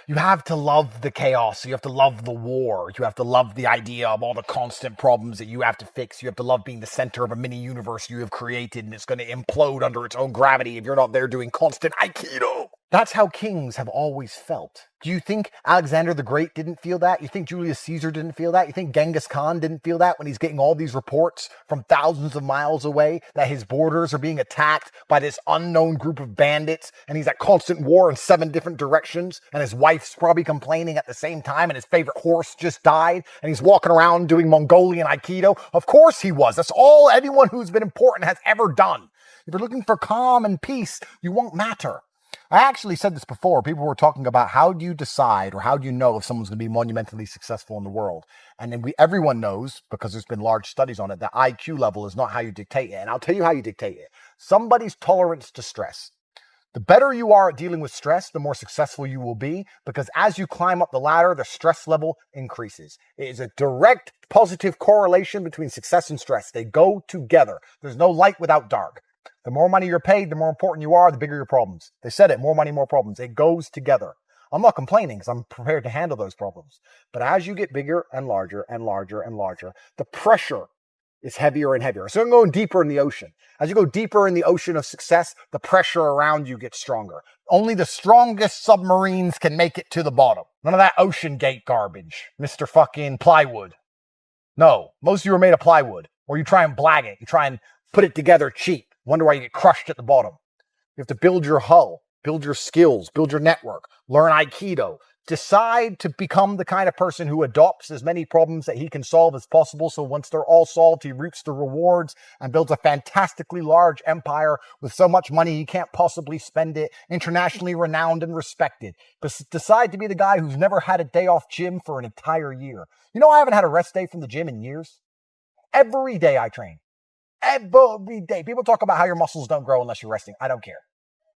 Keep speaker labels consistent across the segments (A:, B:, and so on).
A: You have to love the chaos. You have to love the war. You have to love the idea of all the constant problems that you have to fix. You have to love being the center of a mini universe you have created and it's going to implode under its own gravity if you're not there doing constant Aikido. That's how kings have always felt. Do you think Alexander the Great didn't feel that? You think Julius Caesar didn't feel that? You think Genghis Khan didn't feel that when he's getting all these reports from thousands of miles away that his borders are being attacked by this unknown group of bandits and he's at constant war in 7 different directions and his wife's probably complaining at the same time and his favorite horse just died and he's walking around doing Mongolian Aikido? Of course he was. That's all anyone who's been important has ever done. If you're looking for calm and peace, you won't matter. I actually said this before. People were talking about how do you decide or how do you know if someone's going to be monumentally successful in the world? And then everyone knows, because there's been large studies on it, that IQ level is not how you dictate it. And I'll tell you how you dictate it. Somebody's tolerance to stress. The better you are at dealing with stress, the more successful you will be, because as you climb up the ladder, the stress level increases. It is a direct positive correlation between success and stress. They go together. There's no light without dark. The more money you're paid, the more important you are, the bigger your problems. They said it, more money, more problems. It goes together. I'm not complaining because I'm prepared to handle those problems. But as you get bigger and larger and larger and larger, the pressure is heavier and heavier. So I'm going deeper in the ocean. As you go deeper in the ocean of success, the pressure around you gets stronger. Only the strongest submarines can make it to the bottom. None of that ocean gate garbage, Mr. fucking plywood. No, most of you are made of plywood. Or you try and blag it. You try and put it together cheap. Wonder why you get crushed at the bottom. You have to build your hull, build your skills, build your network, learn Aikido. Decide to become the kind of person who adopts as many problems that he can solve as possible. So once they're all solved, he reaps the rewards and builds a fantastically large empire with so much money he can't possibly spend it, internationally renowned and respected. But decide to be the guy who's never had a day off gym for an entire year. You know, I haven't had a rest day from the gym in years. Every day I train. Every day. People talk about how your muscles don't grow unless you're resting. I don't care.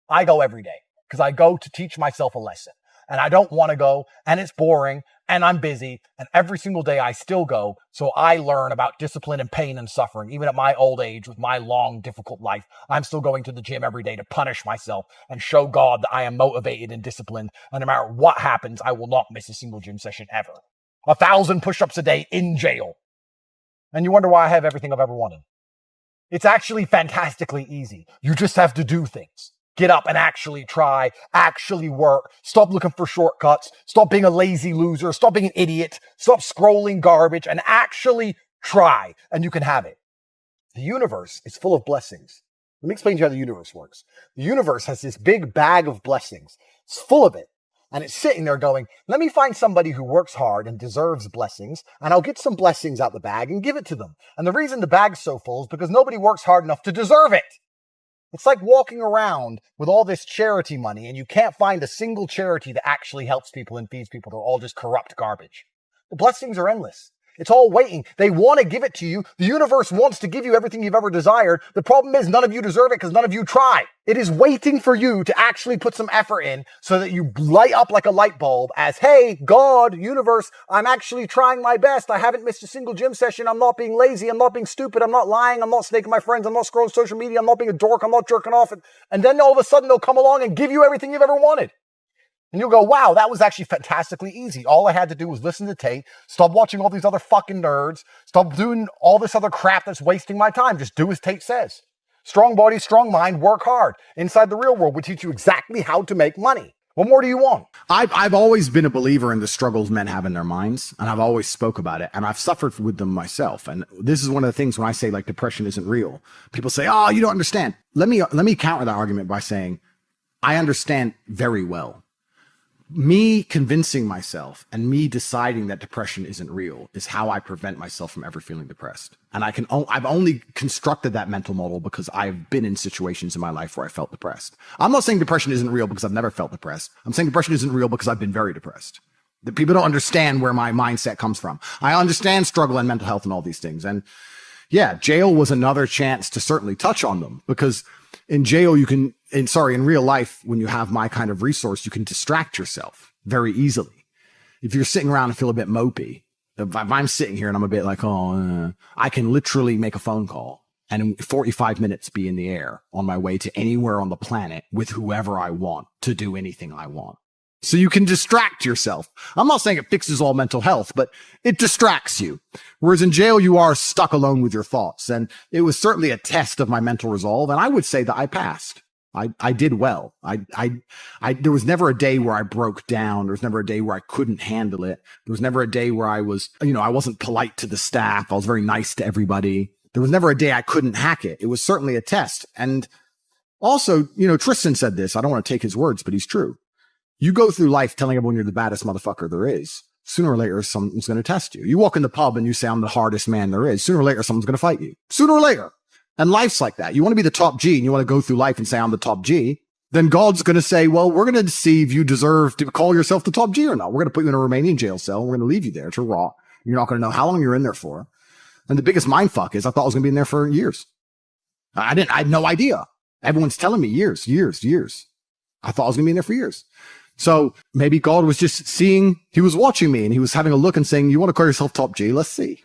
A: I go every day because I go to teach myself a lesson and I don't want to go and it's boring and I'm busy and every single day I still go. So I learn about discipline and pain and suffering. Even at my old age with my long, difficult life, I'm still going to the gym every day to punish myself and show God that I am motivated and disciplined. And no matter what happens, I will not miss a single gym session ever. 1,000 push-ups a day in jail. And you wonder why I have everything I've ever wanted. It's actually fantastically easy. You just have to do things. Get up and actually try, actually work. Stop looking for shortcuts. Stop being a lazy loser. Stop being an idiot. Stop scrolling garbage and actually try. And you can have it. The universe is full of blessings. Let me explain to you how the universe works. The universe has this big bag of blessings. It's full of it. And it's sitting there going, let me find somebody who works hard and deserves blessings, and I'll get some blessings out the bag and give it to them. And the reason the bag's so full is because nobody works hard enough to deserve it. It's like walking around with all this charity money, and you can't find a single charity that actually helps people and feeds people. They're all just corrupt garbage. The blessings are endless. It's all waiting. They want to give it to you. The universe wants to give you everything you've ever desired. The problem is none of you deserve it because none of you try. It is waiting for you to actually put some effort in so that you light up like a light bulb as, hey, God, universe, I'm actually trying my best. I haven't missed a single gym session. I'm not being lazy. I'm not being stupid. I'm not lying. I'm not snaking my friends. I'm not scrolling social media. I'm not being a dork. I'm not jerking off. And then all of a sudden they'll come along and give you everything you've ever wanted. And you'll go, wow, that was actually fantastically easy. All I had to do was listen to Tate, stop watching all these other fucking nerds, stop doing all this other crap that's wasting my time. Just do as Tate says. Strong body, strong mind, work hard. Inside the Real World, we teach you exactly how to make money. What more do you want?
B: I've always been a believer in the struggles men have in their minds, and I've always spoke about it, and I've suffered with them myself. And this is one of the things when I say like depression isn't real, people say, oh, you don't understand. Let me counter that argument by saying, I understand very well. Me convincing myself and me deciding that depression isn't real is how I prevent myself from ever feeling depressed. And I've only constructed that mental model because I've been in situations in my life where I felt depressed. I'm not saying depression isn't real because I've never felt depressed. I'm saying depression isn't real because I've been very depressed. That people don't understand where my mindset comes from. I understand struggle and mental health and all these things. And yeah, jail was another chance to certainly touch on them because in jail, in real life, when you have my kind of resource, you can distract yourself very easily. If you're sitting around and feel a bit mopey, if I'm sitting here and I'm a bit like, I can literally make a phone call and in 45 minutes be in the air on my way to anywhere on the planet with whoever I want to do anything I want. so you can distract yourself. I'm not saying it fixes all mental health, but it distracts you. Whereas in jail, you are stuck alone with your thoughts. And it was certainly a test of my mental resolve. And I would say that I passed. I did well. There was never a day where I broke down. There was never a day where I couldn't handle it. There was never a day where I wasn't polite to the staff. I was very nice to everybody. There was never a day I couldn't hack it. It was certainly a test. And also, Tristan said this. I don't want to take his words, but he's true. You go through life telling everyone you're the baddest motherfucker there is. Sooner or later, someone's going to test you. You walk in the pub and you say, I'm the hardest man there is. Sooner or later, someone's going to fight you. Sooner or later. And life's like that. You want to be the top G and you want to go through life and say, I'm the top G. Then God's going to say, well, we're going to see if you deserve to call yourself the top G or not. We're going to put you in a Romanian jail cell. We're going to leave you there to rot. You're not going to know how long you're in there for. And the biggest mindfuck is I thought I was going to be in there for years. I had no idea. Everyone's telling me years. I thought I was going to be in there for years. So maybe God was just he was watching me and he was having a look and saying, you want to call yourself top G? Let's see.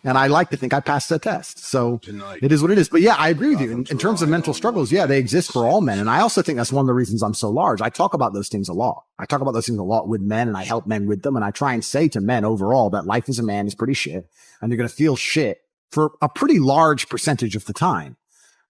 B: And I like to think I passed the test. So it is what it is. But yeah, I agree with you. In terms of mental struggles, yeah, they exist for all men. And I also think that's one of the reasons I'm so large. I talk about those things a lot. I talk about those things a lot with men and I help men with them. And I try and say to men overall that life as a man is pretty shit and you're going to feel shit for a pretty large percentage of the time.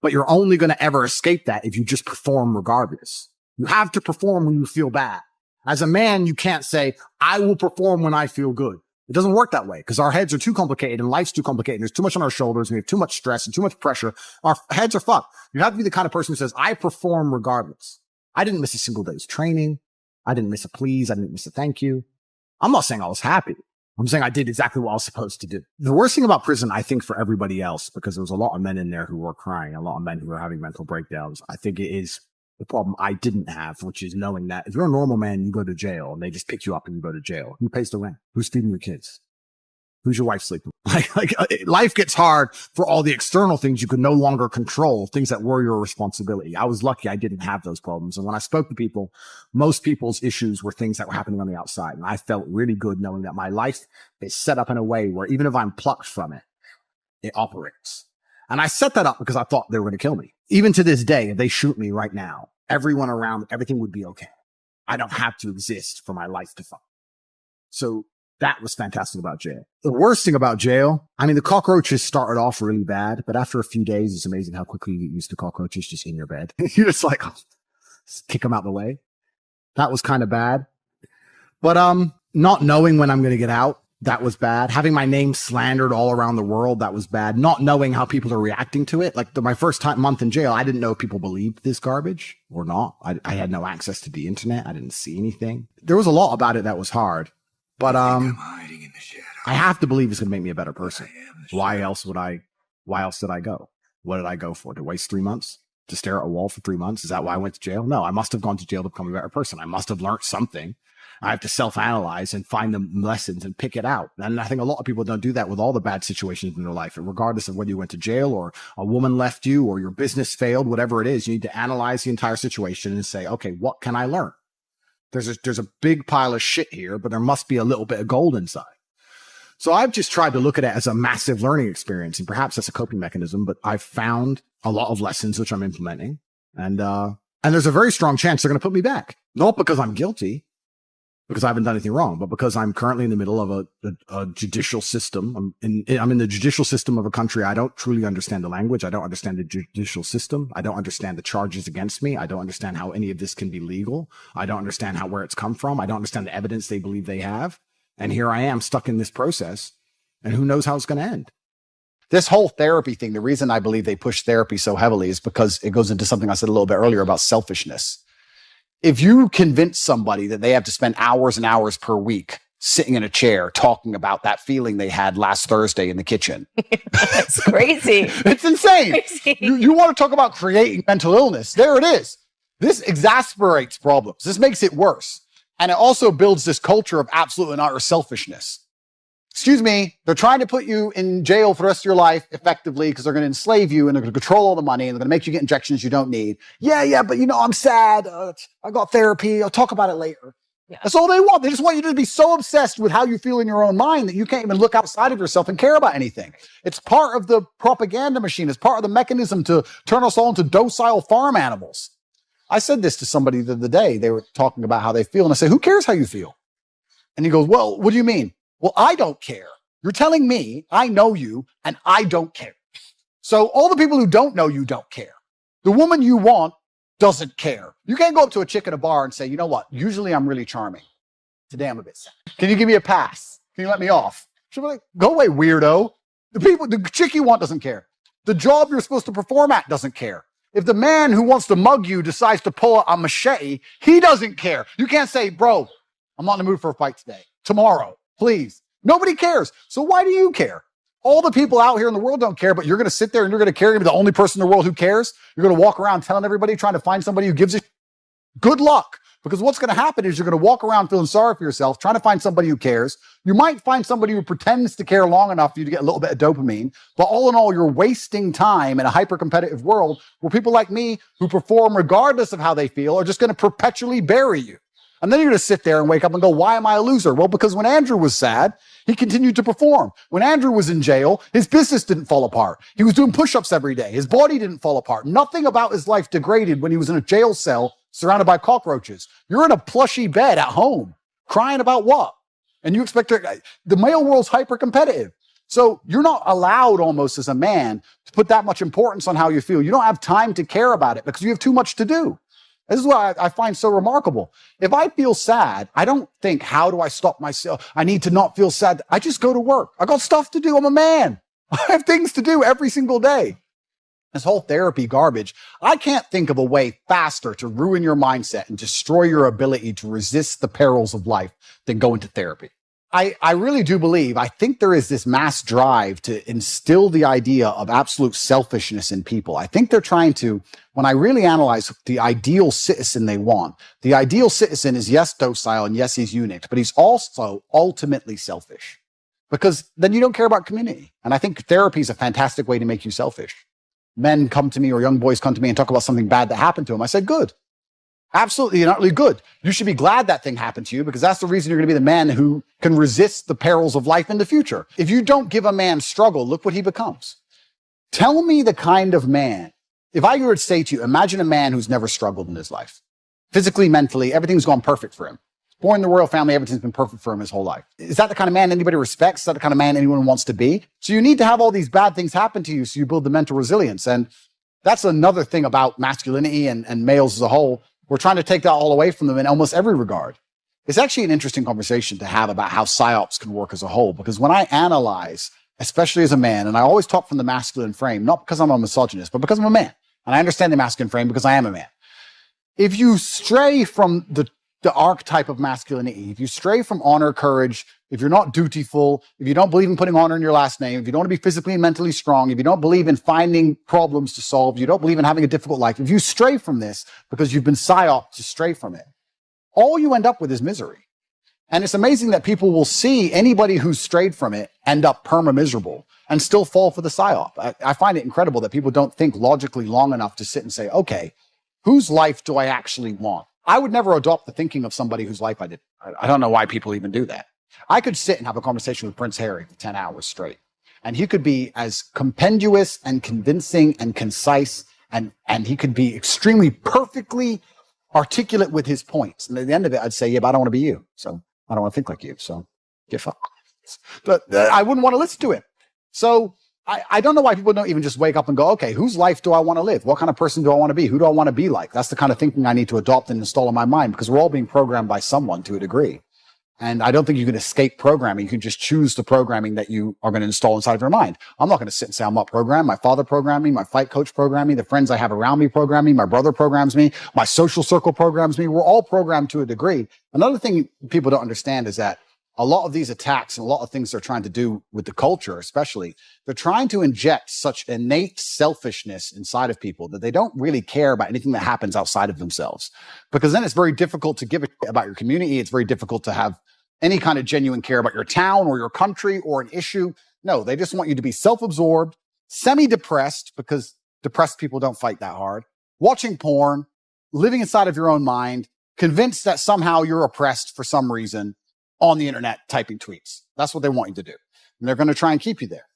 B: But you're only going to ever escape that if you just perform regardless. You have to perform when you feel bad. As a man, you can't say, I will perform when I feel good. It doesn't work that way because our heads are too complicated and life's too complicated. There's too much on our shoulders. We have too much stress and too much pressure. Our heads are fucked. You have to be the kind of person who says, I perform regardless. I didn't miss a single day's training. I didn't miss a please. I didn't miss a thank you. I'm not saying I was happy. I'm saying I did exactly what I was supposed to do. The worst thing about prison, I think for everybody else, because there was a lot of men in there who were crying, a lot of men who were having mental breakdowns. I think it is the problem I didn't have, which is knowing that if you're a normal man, you go to jail and they just pick you up and you go to jail. Who pays the rent? Who's feeding your kids? Who's your wife sleeping? Life gets hard for all the external things you can no longer control, things that were your responsibility. I was lucky I didn't have those problems. And when I spoke to people, most people's issues were things that were happening on the outside. And I felt really good knowing that my life is set up in a way where even if I'm plucked from it, it operates. And I set that up because I thought they were going to kill me. Even to this day, if they shoot me right now, everyone around, everything would be okay. I don't have to exist for my life to fall. So that was fantastic about jail. The worst thing about jail, I mean, the cockroaches started off really bad, but after a few days, it's amazing how quickly you get used to cockroaches just in your bed. You're just like, kick them out the way. That was kind of bad. But not knowing when I'm going to get out, that was bad. Having my name slandered all around the world, that was bad. Not knowing how people are reacting to it. Like my first month in jail, I didn't know if people believed this garbage or not. I had no access to the internet. I didn't see anything. There was a lot about it that was hard. But I have to believe it's going to make me a better person. Why else did I go? What did I go for? To waste 3 months? To stare at a wall for 3 months? Is that why I went to jail? No, I must have gone to jail to become a better person. I must have learned something. I have to self-analyze and find the lessons and pick it out. And I think a lot of people don't do that with all the bad situations in their life. And regardless of whether you went to jail or a woman left you or your business failed, whatever it is, you need to analyze the entire situation and say, okay, what can I learn? There's a big pile of shit here, but there must be a little bit of gold inside. So I've just tried to look at it as a massive learning experience, and perhaps that's a coping mechanism, but I've found a lot of lessons which I'm implementing. And there's a very strong chance they're going to put me back. Not because I'm guilty, because I haven't done anything wrong, but because I'm currently in the middle of a judicial system. I'm in the judicial system of a country. I don't truly understand the language. I don't understand the judicial system. I don't understand the charges against me. I don't understand how any of this can be legal. I don't understand where it's come from. I don't understand the evidence they believe they have. And here I am stuck in this process, and who knows how it's going to end. This whole therapy thing, the reason I believe they push therapy so heavily is because it goes into something I said a little bit earlier about selfishness. If you convince somebody that they have to spend hours and hours per week sitting in a chair talking about that feeling they had last Thursday in the kitchen.
C: That's crazy.
B: It's insane.
C: Crazy.
B: You want to talk about creating mental illness. There it is. This exasperates problems. This makes it worse. And it also builds this culture of absolute and utter selfishness. Excuse me, they're trying to put you in jail for the rest of your life effectively because they're going to enslave you and they're going to control all the money and they're going to make you get injections you don't need. Yeah, but I'm sad. I got therapy. I'll talk about it later. Yeah. That's all they want. They just want you to be so obsessed with how you feel in your own mind that you can't even look outside of yourself and care about anything. It's part of the propaganda machine. It's part of the mechanism to turn us all into docile farm animals.
D: I said this to somebody the other day. They were talking about how they feel. And I said, who cares how you feel? And he goes, well, what do you mean? Well, I don't care. You're telling me I know you and I don't care. So all the people who don't know you don't care. The woman you want doesn't care. You can't go up to a chick at a bar and say, you know what? Usually I'm really charming. Today I'm a bit sad. Can you give me a pass? Can you let me off? She'll be like, go away, weirdo. The chick you want doesn't care. The job you're supposed to perform at doesn't care. If the man who wants to mug you decides to pull a machete, he doesn't care. You can't say, bro, I'm not in the mood for a fight today. Tomorrow, please. Nobody cares. So why do you care? All the people out here in the world don't care, but you're going to sit there and you're going to care. You're going to be the only person in the world who cares. You're going to walk around telling everybody, trying to find somebody who gives a good luck. Because what's going to happen is you're going to walk around feeling sorry for yourself, trying to find somebody who cares. You might find somebody who pretends to care long enough for you to get a little bit of dopamine. But all in all, you're wasting time in a hyper-competitive world where people like me who perform regardless of how they feel are just going to perpetually bury you. And then you're going to sit there and wake up and go, why am I a loser? Well, because when Andrew was sad, he continued to perform. When Andrew was in jail, his business didn't fall apart. He was doing push-ups every day. His body didn't fall apart. Nothing about his life degraded when he was in a jail cell surrounded by cockroaches. You're in a plushy bed at home, crying about what? And you expect the male world's hyper-competitive. So you're not allowed almost as a man to put that much importance on how you feel. You don't have time to care about it because you have too much to do. This is what I find so remarkable. If I feel sad, I don't think, how do I stop myself? I need to not feel sad. I just go to work. I got stuff to do. I'm a man. I have things to do every single day. This whole therapy garbage, I can't think of a way faster to ruin your mindset and destroy your ability to resist the perils of life than go into therapy. I really do believe, I think there is this mass drive to instill the idea of absolute selfishness in people. I think they're trying to, when I really analyze the ideal citizen they want, the ideal citizen is yes, docile, and yes, he's eunuch, but he's also ultimately selfish because then you don't care about community. And I think therapy is a fantastic way to make you selfish. Men come to me or young boys come to me and talk about something bad that happened to them. I said, good. Absolutely not really good. You should be glad that thing happened to you because that's the reason you're going to be the man who can resist the perils of life in the future. If you don't give a man struggle, look what he becomes. Tell me the kind of man, if I were to say to you, imagine a man who's never struggled in his life. Physically, mentally, everything's gone perfect for him. Born in the royal family, everything's been perfect for him his whole life. Is that the kind of man anybody respects? Is that the kind of man anyone wants to be? So you need to have all these bad things happen to you so you build the mental resilience. And that's another thing about masculinity and males as a whole. We're trying to take that all away from them in almost every regard. It's actually an interesting conversation to have about how psyops can work as a whole, because when I analyze, especially as a man, and I always talk from the masculine frame, not because I'm a misogynist, but because I'm a man. And I understand the masculine frame because I am a man. If you stray from the archetype of masculinity, if you stray from honor, courage, if you're not dutiful, if you don't believe in putting honor in your last name, if you don't want to be physically and mentally strong, if you don't believe in finding problems to solve, you don't believe in having a difficult life, if you stray from this because you've been psyoped to stray from it, all you end up with is misery. And it's amazing that people will see anybody who's strayed from it end up perma-miserable and still fall for the psyop. I find it incredible that people don't think logically long enough to sit and say, okay, whose life do I actually want? I would never adopt the thinking of somebody whose life I did. I don't know why people even do that. I could sit and have a conversation with Prince Harry for 10 hours straight, and he could be as compendious and convincing and concise, and he could be extremely perfectly articulate with his points. And at the end of it, I'd say, yeah, but I don't want to be you. So I don't want to think like you. So get fucked. But I wouldn't want to listen to him. So I don't know why people don't even just wake up and go, okay, whose life do I want to live? What kind of person do I want to be? Who do I want to be like? That's the kind of thinking I need to adopt and install in my mind, because we're all being programmed by someone to a degree. And I don't think you can escape programming. You can just choose the programming that you are going to install inside of your mind. I'm not going to sit and say I'm not programmed. My father programmed me. My fight coach programmed me. The friends I have around me program me. My brother programs me. My social circle programs me. We're all programmed to a degree. Another thing people don't understand is that a lot of these attacks and a lot of things they're trying to do with the culture, especially, they're trying to inject such innate selfishness inside of people that they don't really care about anything that happens outside of themselves. Because then it's very difficult to give a shit about your community. It's very difficult to have any kind of genuine care about your town or your country or an issue. No, they just want you to be self-absorbed, semi-depressed, because depressed people don't fight that hard, watching porn, living inside of your own mind, convinced that somehow you're oppressed for some reason, on the internet typing tweets. That's what they want you to do. And they're going to try and keep you there.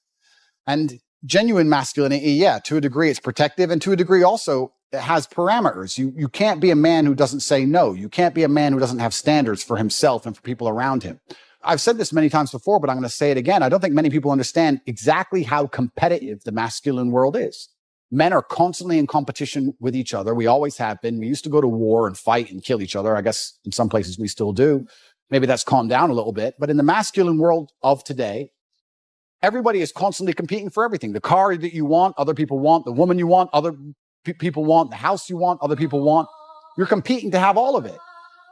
D: And genuine masculinity, yeah, to a degree it's protective, and to a degree also it has parameters. You can't be a man who doesn't say no. You can't be a man who doesn't have standards for himself and for people around him. I've said this many times before, but I'm going to say it again. I don't think many people understand exactly how competitive the masculine world is. Men are constantly in competition with each other. We always have been. We used to go to war and fight and kill each other. I guess in some places we still do. Maybe that's calmed down a little bit. But in the masculine world of today, everybody is constantly competing for everything. The car that you want, other people want. The woman you want, other people want. The house you want, other people want. You're competing to have all of it.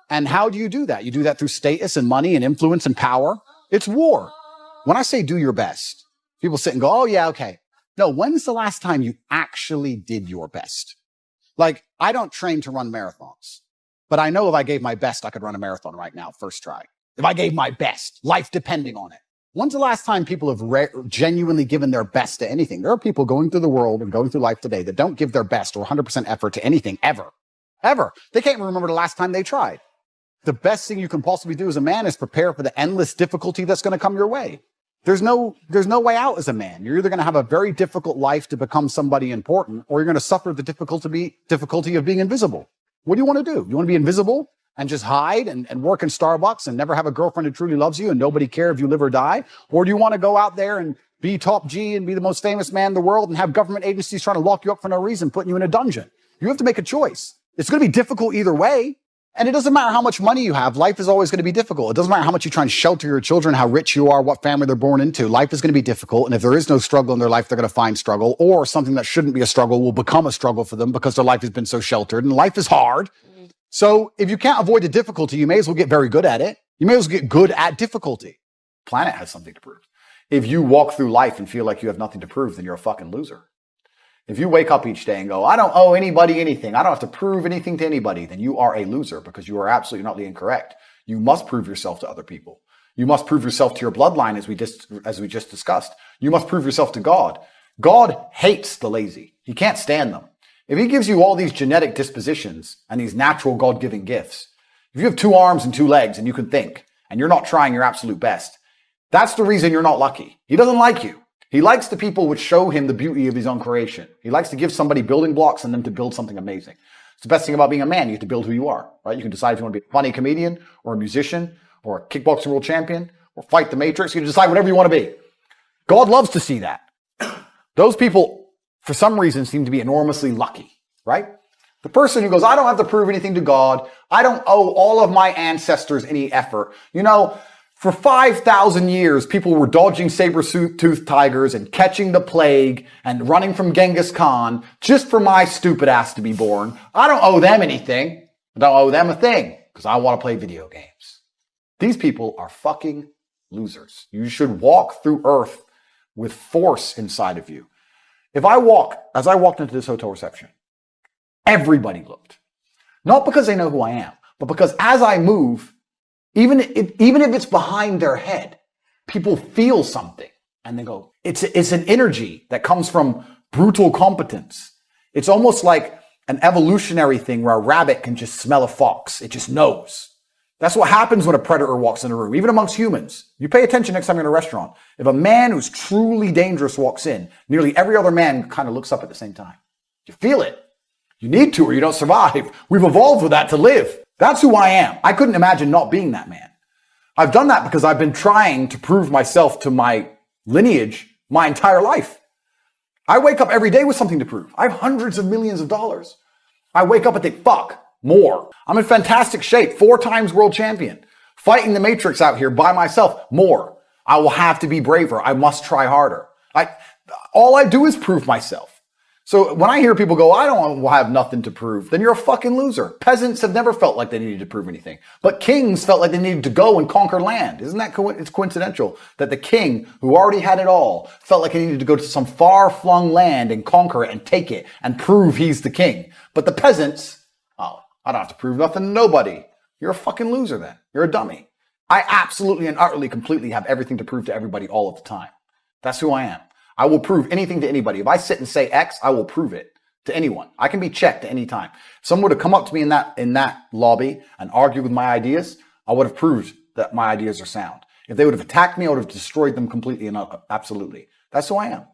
D: And how do you do that? You do that through status and money and influence and power. It's war. When I say do your best, people sit and go, oh yeah, okay. No, when's the last time you actually did your best? Like, I don't train to run marathons, but I know if I gave my best, I could run a marathon right now, first try. If I gave my best, life depending on it. When's the last time people have genuinely given their best to anything? There are people going through the world and going through life today that don't give their best or 100% effort to anything ever. Ever. They can't even remember the last time they tried. The best thing you can possibly do as a man is prepare for the endless difficulty that's going to come your way. There's no way out as a man. You're either going to have a very difficult life to become somebody important, or you're going to suffer the difficulty of being invisible. What do you want to do? You want to be invisible and just hide and work in Starbucks and never have a girlfriend who truly loves you and nobody care if you live or die? Or do you want to go out there and be top G and be the most famous man in the world and have government agencies trying to lock you up for no reason, putting you in a dungeon? You have to make a choice. It's going to be difficult either way. And it doesn't matter how much money you have. Life is always going to be difficult. It doesn't matter how much you try and shelter your children, how rich you are, what family they're born into. Life is going to be difficult. And if there is no struggle in their life, they're going to find struggle, or something that shouldn't be a struggle will become a struggle for them because their life has been so sheltered, and life is hard. So if you can't avoid the difficulty, you may as well get very good at it. You may as well get good at difficulty. Planet has something to prove. If you walk through life and feel like you have nothing to prove, then you're a fucking loser. If you wake up each day and go, I don't owe anybody anything, I don't have to prove anything to anybody, then you are a loser, because you are absolutely not incorrect. You must prove yourself to other people. You must prove yourself to your bloodline, as we just discussed. You must prove yourself to God. God hates the lazy. He can't stand them. If he gives you all these genetic dispositions and these natural God-given gifts, if you have 2 arms and 2 legs and you can think, and you're not trying your absolute best, that's the reason you're not lucky. He doesn't like you. He likes the people which show him the beauty of his own creation. He likes to give somebody building blocks and them to build something amazing. It's the best thing about being a man. You get to build who you are, right? You can decide if you want to be a funny comedian or a musician or a kickboxing world champion or fight the Matrix. You can decide whatever you want to be. God loves to see that. Those people, for some reason, seem to be enormously lucky, right? The person who goes, I don't have to prove anything to God. I don't owe all of my ancestors any effort. You know, for 5,000 years, people were dodging saber-toothed tigers and catching the plague and running from Genghis Khan just for my stupid ass to be born. I don't owe them anything. I don't owe them a thing because I want to play video games. These people are fucking losers. You should walk through Earth with force inside of you. As I walked into this hotel reception, everybody looked. Not because they know who I am, but because as I move, even if it's behind their head, people feel something and they go, it's an energy that comes from brutal competence. It's almost like an evolutionary thing where a rabbit can just smell a fox. It just knows. That's what happens when a predator walks in a room, even amongst humans. You pay attention next time you're in a restaurant. If a man who's truly dangerous walks in, nearly every other man kind of looks up at the same time. You feel it. You need to or you don't survive. We've evolved with that to live. That's who I am. I couldn't imagine not being that man. I've done that because I've been trying to prove myself to my lineage my entire life. I wake up every day with something to prove. I have hundreds of millions of dollars. I wake up and think, fuck, more. I'm in fantastic shape, 4 times world champion. Fighting the Matrix out here by myself, more. I will have to be braver. I must try harder. All I do is prove myself. So when I hear people go, I don't have nothing to prove, then you're a fucking loser. Peasants have never felt like they needed to prove anything. But kings felt like they needed to go and conquer land. Isn't that it's coincidental that the king, who already had it all, felt like he needed to go to some far-flung land and conquer it and take it and prove he's the king. But the peasants, oh, I don't have to prove nothing to nobody. You're a fucking loser then. You're a dummy. I absolutely and utterly completely have everything to prove to everybody all of the time. That's who I am. I will prove anything to anybody. If I sit and say X, I will prove it to anyone. I can be checked at any time. If someone would have come up to me in that lobby and argued with my ideas, I would have proved that my ideas are sound. If they would have attacked me, I would have destroyed them completely and absolutely. That's who I am.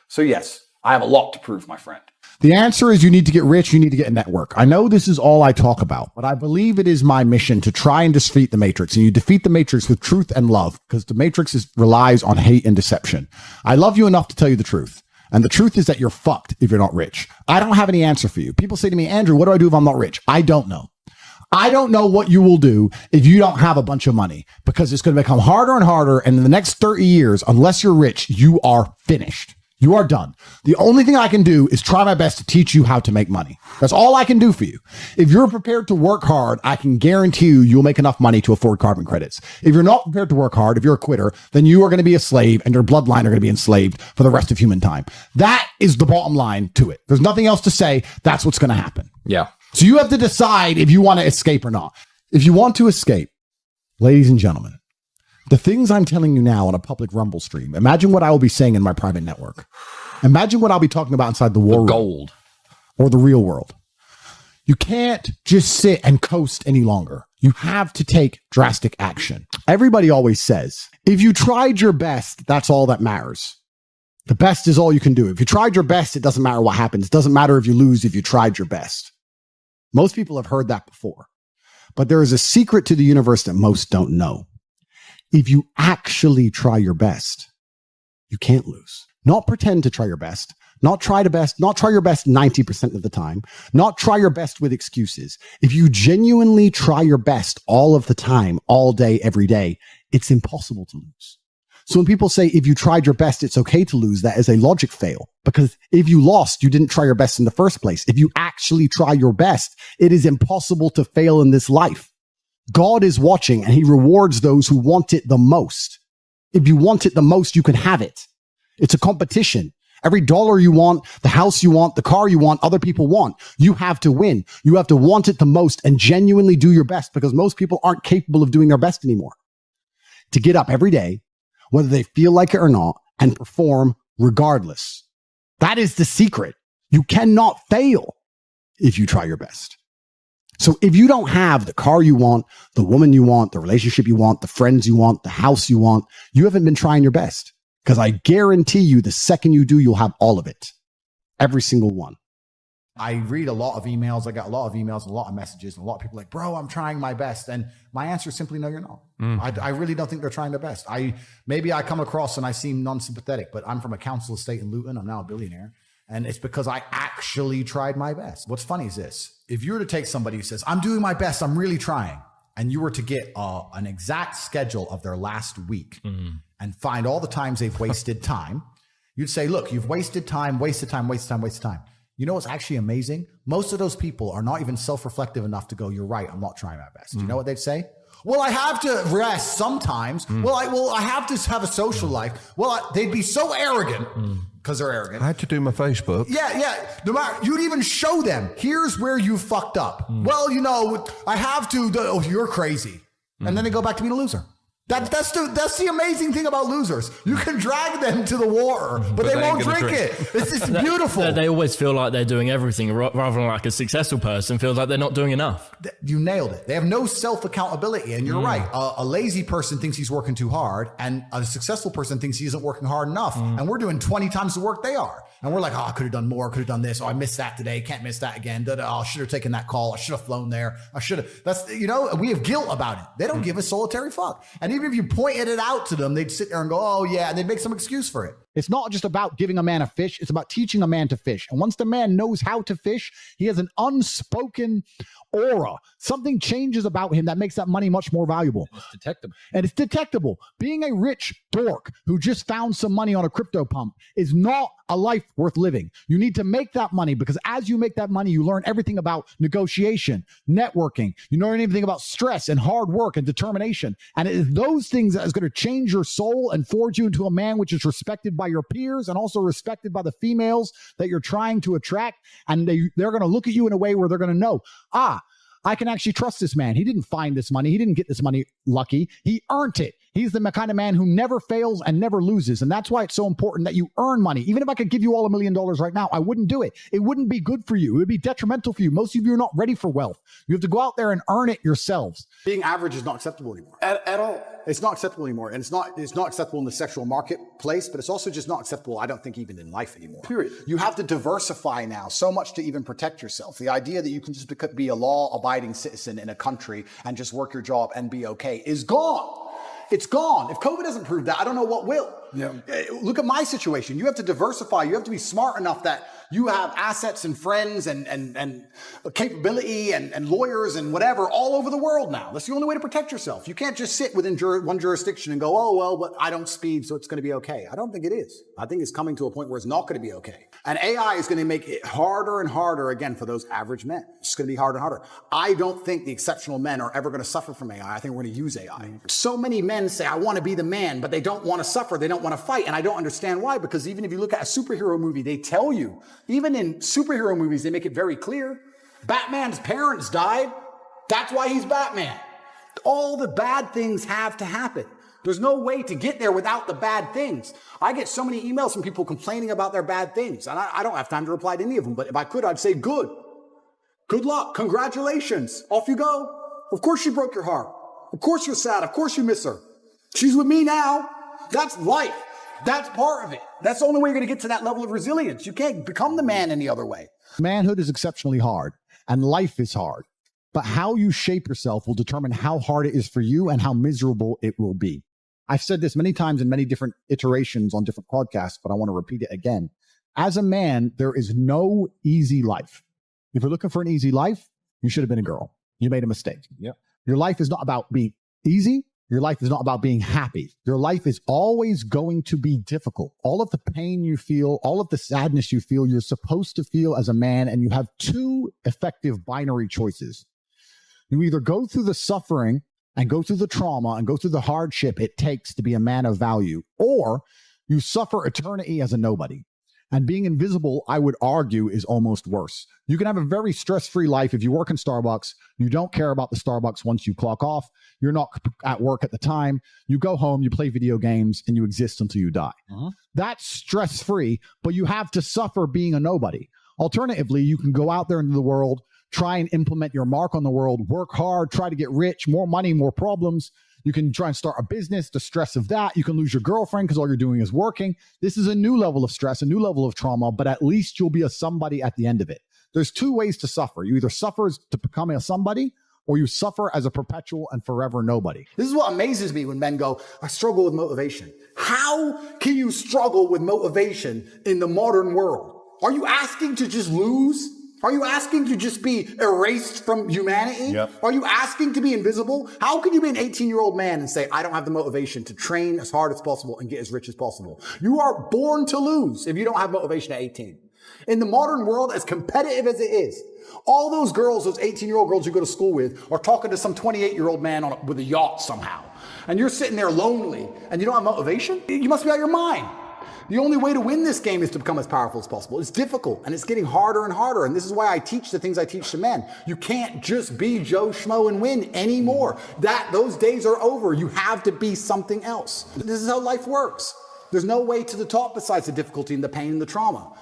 D: So yes, I have a lot to prove, my friend.
B: The answer is you need to get rich. You need to get a network. I know this is all I talk about, but I believe it is my mission to try and defeat the matrix. And you defeat the matrix with truth and love, because the matrix relies on hate and deception. I love you enough to tell you the truth. And the truth is that you're fucked if you're not rich. I don't have any answer for you. People say to me, Andrew, what do I do if I'm not rich? I don't know. I don't know what you will do if you don't have a bunch of money, because it's going to become harder and harder. And in the next 30 years, unless you're rich, you are finished. You are done. The only thing I can do is try my best to teach you how to make money. That's all I can do for you. If you're prepared to work hard, I can guarantee you'll make enough money to afford carbon credits. If you're not prepared to work hard, if you're a quitter, then you are going to be a slave and your bloodline are going to be enslaved for the rest of human time. That is the bottom line to it. There's nothing else to say. That's what's going to happen.
A: Yeah.
B: So you have to decide if you want to escape or not. If you want to escape, ladies and gentlemen, the things I'm telling you now on a public Rumble stream, imagine what I will be saying in my private network. Imagine what I'll be talking about inside the war room
A: Gold.
B: or the real world. You can't just sit and coast any longer. You have to take drastic action. Everybody always says, if you tried your best, that's all that matters. The best is all you can do. If you tried your best, it doesn't matter what happens. It doesn't matter if you lose if you tried your best. Most people have heard that before. But there is a secret to the universe that most don't know. If you actually try your best, you can't lose. Not pretend to try your best, not try your best 90% of the time, not try your best with excuses. If you genuinely try your best all of the time, all day, every day, it's impossible to lose. So when people say, if you tried your best, it's okay to lose, that is a logic fail. Because if you lost, you didn't try your best in the first place. If you actually try your best, it is impossible to fail in this life. God is watching and he rewards those who want it the most. If you want it the most, you can have it. It's a competition. Every dollar you want, the house you want, the car you want, other people want, you have to win. You have to want it the most and genuinely do your best, because most people aren't capable of doing their best anymore. To get up every day, whether they feel like it or not, and perform regardless. That is the secret. You cannot fail if you try your best. So if you don't have the car you want, the woman you want, the relationship you want, the friends you want, the house you want, you haven't been trying your best. Because I guarantee you, the second you do, you'll have all of it. Every single one. I read a lot of emails. I got a lot of emails, a lot of messages, and a lot of people like, bro, I'm trying my best. And my answer is simply, no, you're not. I really don't think they're trying their best. Maybe I come across and I seem non-sympathetic, but I'm from a council estate in Luton. I'm now a billionaire. And it's because I actually tried my best. What's funny is this. If you were to take somebody who says, I'm doing my best, I'm really trying, and you were to get an exact schedule of their last week and find all the times they've wasted time, you'd say, look, you've wasted time, wasted time, wasted time, wasted time. You know what's actually amazing? Most of those people are not even self-reflective enough to go, you're right, I'm not trying my best. You know what they'd say? Well, I have to rest sometimes. Well, I have to have a social life. Well, they'd be so arrogant because they're arrogant.
E: I had to do my Facebook.
D: Yeah. No matter, you'd even show them, here's where you fucked up. Well, you know, I have to. Oh, you're crazy. And then they go back to being a loser. That's the amazing thing about losers. You can drag them to the water, but they won't drink it. It's beautiful.
F: They always feel like they're doing everything, rather than like a successful person feels like they're not doing enough.
D: You nailed it. They have no self-accountability. And you're right. A lazy person thinks he's working too hard, and a successful person thinks he isn't working hard enough. And we're doing 20 times the work they are. And we're like, oh, I could have done more, could have done this. Oh, I missed that today. Can't miss that again. Oh, I should have taken that call. I should have flown there. I should have. That's, you know, we have guilt about it. They don't give a solitary fuck. And even if you pointed it out to them, they'd sit there and go, oh, yeah. And they'd make some excuse for it. It's not just about giving a man a fish. It's about teaching a man to fish. And once the man knows how to fish, he has an unspoken aura. Something changes about him that makes that money much more valuable.
A: It's detectable.
D: And it's detectable. Being a rich dork who just found some money on a crypto pump is not a life worth living. You need to make that money, because as you make that money, you learn everything about negotiation, networking. You learn everything about stress and hard work and determination. And it is those things that is going to change your soul and forge you into a man which is respected by your peers and also respected by the females that you're trying to attract. And they're going to look at you in a way where they're going to know, I can actually trust this man. He didn't find this money. He didn't get this money lucky. He earned it.
B: He's the kind of man who never fails and never loses. And that's why it's so important that you earn money. Even if I could give you all $1 million right now, I wouldn't do it. It wouldn't be good for you. It would be detrimental for you. Most of you are not ready for wealth. You have to go out there and earn it yourselves.
D: Being average is not acceptable anymore.
B: At all.
D: It's not acceptable anymore. And it's not acceptable in the sexual marketplace, but it's also just not acceptable, I don't think, even in life anymore.
B: Period.
D: You have to diversify now so much to even protect yourself. The idea that you can just be a law-abiding citizen in a country and just work your job and be okay is gone. It's gone. If COVID doesn't prove that, I don't know what will.
B: Yeah.
D: Look at my situation. You have to diversify. You have to be smart enough that you have assets and friends and capability and lawyers and whatever all over the world now. That's the only way to protect yourself. You can't just sit within one jurisdiction and go, oh, well, but I don't speed, so it's going to be okay. I don't think it is. I think it's coming to a point where it's not going to be okay. And AI is going to make it harder and harder again for those average men. It's going to be harder and harder. I don't think the exceptional men are ever going to suffer from AI. I think we're going to use AI. So many men say, I want to be the man, but they don't want to suffer. They don't want to fight. And I don't understand why, because even if you look at a superhero movie, they tell you, even in superhero movies, they make it very clear. Batman's parents died. That's why he's Batman. All the bad things have to happen. There's no way to get there without the bad things. I get so many emails from people complaining about their bad things, and I don't have time to reply to any of them, but if I could, I'd say, good. Good luck. Congratulations. Off you go. Of course she broke your heart. Of course you're sad. Of course you miss her. She's with me now. That's life. That's part of it. That's the only way you're going to get to that level of resilience. You can't become the man any other way.
B: Manhood is exceptionally hard, and life is hard. But how you shape yourself will determine how hard it is for you and how miserable it will be. I've said this many times in many different iterations on different podcasts, but I want to repeat it again. As a man, there is no easy life. If you're looking for an easy life, you should have been a girl. You made a mistake.
A: Yeah.
B: Your life is not about being easy. Your life is not about being happy. Your life is always going to be difficult. All of the pain you feel, all of the sadness you feel, you're supposed to feel as a man, and you have two effective binary choices. You either go through the suffering and go through the trauma and go through the hardship it takes to be a man of value, or you suffer eternity as a nobody. And being invisible, I would argue, is almost worse. You can have a very stress-free life if you work in Starbucks. You don't care about the Starbucks once you clock off. You're not at work at the time. You go home, you play video games, and you exist until you die. That's stress-free, but you have to suffer being a nobody. Alternatively, you can go out there into the world, try and implement your mark on the world, work hard, try to get rich, more money, more problems. You can try and start a business, the stress of that. You can lose your girlfriend because all you're doing is working. This is a new level of stress, a new level of trauma, but at least you'll be a somebody at the end of it. There's two ways to suffer. You either suffer to become a somebody, or you suffer as a perpetual and forever nobody.
D: This is what amazes me when men go, I struggle with motivation. How can you struggle with motivation in the modern world? Are you asking to just lose? Are you asking to just be erased from humanity?
A: Yep.
D: Are you asking to be invisible? How can you be an 18-year-old man and say, I don't have the motivation to train as hard as possible and get as rich as possible? You are born to lose if you don't have motivation at 18. In the modern world, as competitive as it is, all those girls, those 18-year-old girls you go to school with, are talking to some 28-year-old man with a yacht somehow. And you're sitting there lonely and you don't have motivation? You must be out of your mind. The only way to win this game is to become as powerful as possible. It's difficult, and it's getting harder and harder. And this is why I teach the things I teach to men. You can't just be Joe Schmo and win anymore. Those days are over. You have to be something else. This is how life works. There's no way to the top besides the difficulty and the pain and the trauma.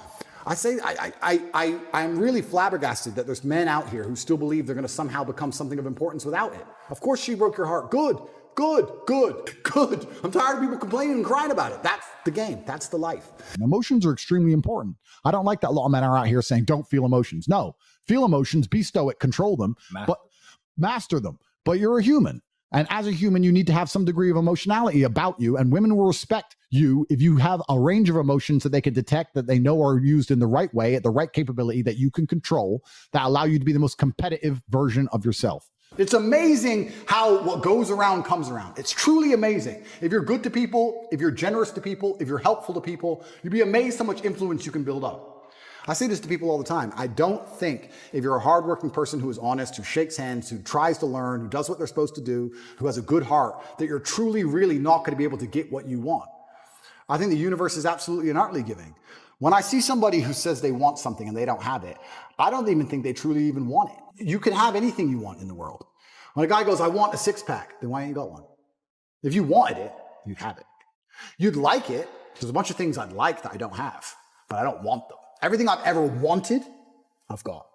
D: I'm really flabbergasted that there's men out here who still believe they're going to somehow become something of importance without it. Of course she broke your heart. Good. I'm tired of people complaining and crying about it. That's the game. That's the life.
B: Emotions are extremely important. I don't like that a lot of men are out here saying, don't feel emotions. No, feel emotions, be stoic, control them, but master them. But you're a human. And as a human, you need to have some degree of emotionality about you. And women will respect you if you have a range of emotions that they can detect, that they know are used in the right way, at the right capability that you can control, that allow you to be the most competitive version of yourself.
D: It's amazing how what goes around comes around. It's truly amazing. If you're good to people, if you're generous to people, if you're helpful to people, you'd be amazed how much influence you can build up. I say this to people all the time. I don't think if you're a hardworking person who is honest, who shakes hands, who tries to learn, who does what they're supposed to do, who has a good heart, that you're truly, really not going to be able to get what you want. I think the universe is absolutely and utterly giving. When I see somebody who says they want something and they don't have it, I don't even think they truly even want it. You can have anything you want in the world. When a guy goes, I want a six-pack, then why ain't you got one? If you wanted it, you'd have it. You'd like it. There's a bunch of things I'd like that I don't have, but I don't want them. Everything I've ever wanted, I've got.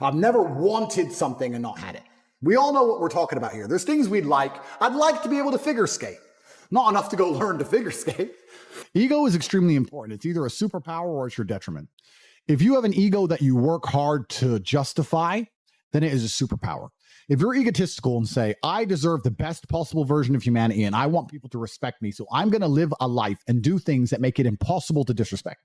D: I've never wanted something and not had it. We all know what we're talking about here. There's things we'd like. I'd like to be able to figure skate. Not enough to go learn to figure skate.
B: Ego is extremely important. It's either a superpower or it's your detriment. If you have an ego that you work hard to justify, then it is a superpower. If you're egotistical and say, I deserve the best possible version of humanity and I want people to respect me, so I'm going to live a life and do things that make it impossible to disrespect.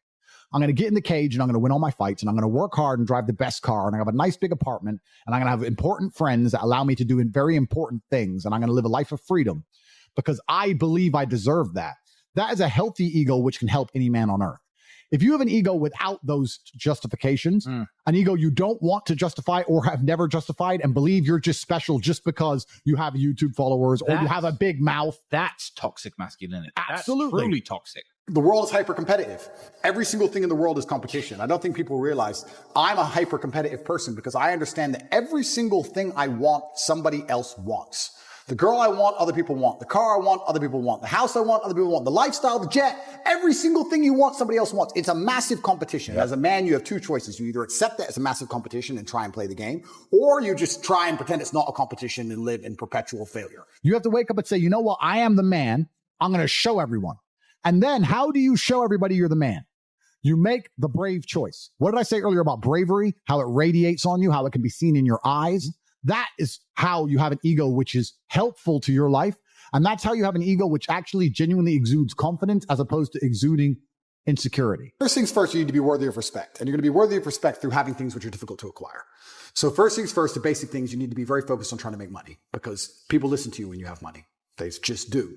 B: I'm going to get in the cage and I'm going to win all my fights and I'm going to work hard and drive the best car and I have a nice big apartment and I'm going to have important friends that allow me to do very important things and I'm going to live a life of freedom because I believe I deserve that. That is a healthy ego which can help any man on earth. If you have an ego without those justifications, an ego you don't want to justify or have never justified and believe you're just special just because you have YouTube followers or you have a big mouth.
E: That's toxic masculinity.
B: Absolutely.
E: That's truly toxic.
D: The world is hyper-competitive. Every single thing in the world is competition. I don't think people realize I'm a hyper-competitive person because I understand that every single thing I want, somebody else wants. The girl I want, other people want. The car I want, other people want. The house I want, other people want. The lifestyle, the jet, every single thing you want, somebody else wants. It's a massive competition. Yep. As a man, you have two choices. You either accept that as a massive competition and try and play the game, or you just try and pretend it's not a competition and live in perpetual failure.
B: You have to wake up and say, you know what? I am the man. I'm going to show everyone. And then how do you show everybody you're the man? You make the brave choice. What did I say earlier about bravery? How it radiates on you, how it can be seen in your eyes. That is how you have an ego which is helpful to your life. And that's how you have an ego which actually genuinely exudes confidence as opposed to exuding insecurity.
D: First things first, you need to be worthy of respect. And you're going to be worthy of respect through having things which are difficult to acquire. So first things first, the basic things, you need to be very focused on trying to make money because people listen to you when you have money. They just do.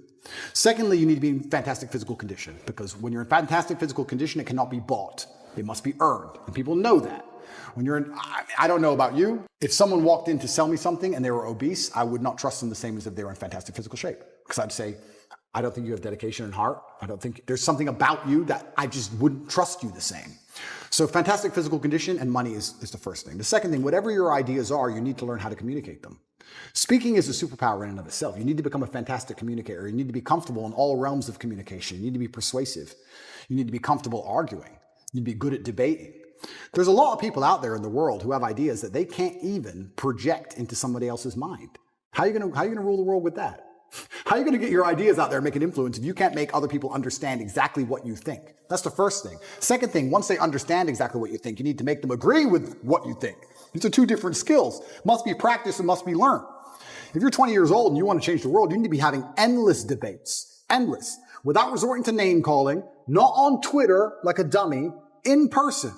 D: Secondly, you need to be in fantastic physical condition because when you're in fantastic physical condition, it cannot be bought. It must be earned. And people know that. When you're in, I don't know about you. If someone walked in to sell me something and they were obese, I would not trust them the same as if they were in fantastic physical shape. Because I'd say, I don't think you have dedication and heart. I don't think there's something about you that I just wouldn't trust you the same. So fantastic physical condition and money is the first thing. The second thing, whatever your ideas are, you need to learn how to communicate them. Speaking is a superpower in and of itself. You need to become a fantastic communicator. You need to be comfortable in all realms of communication. You need to be persuasive. You need to be comfortable arguing. You need to be good at debating. There's a lot of people out there in the world who have ideas that they can't even project into somebody else's mind. How are you going to rule the world with that? How are you going to get your ideas out there and make an influence if you can't make other people understand exactly what you think? That's the first thing. Second thing, once they understand exactly what you think, you need to make them agree with what you think. These are two different skills. Must be practiced and must be learned. If you're 20 years old and you want to change the world, you need to be having endless debates. Endless. Without resorting to name calling, not on Twitter like a dummy, in person.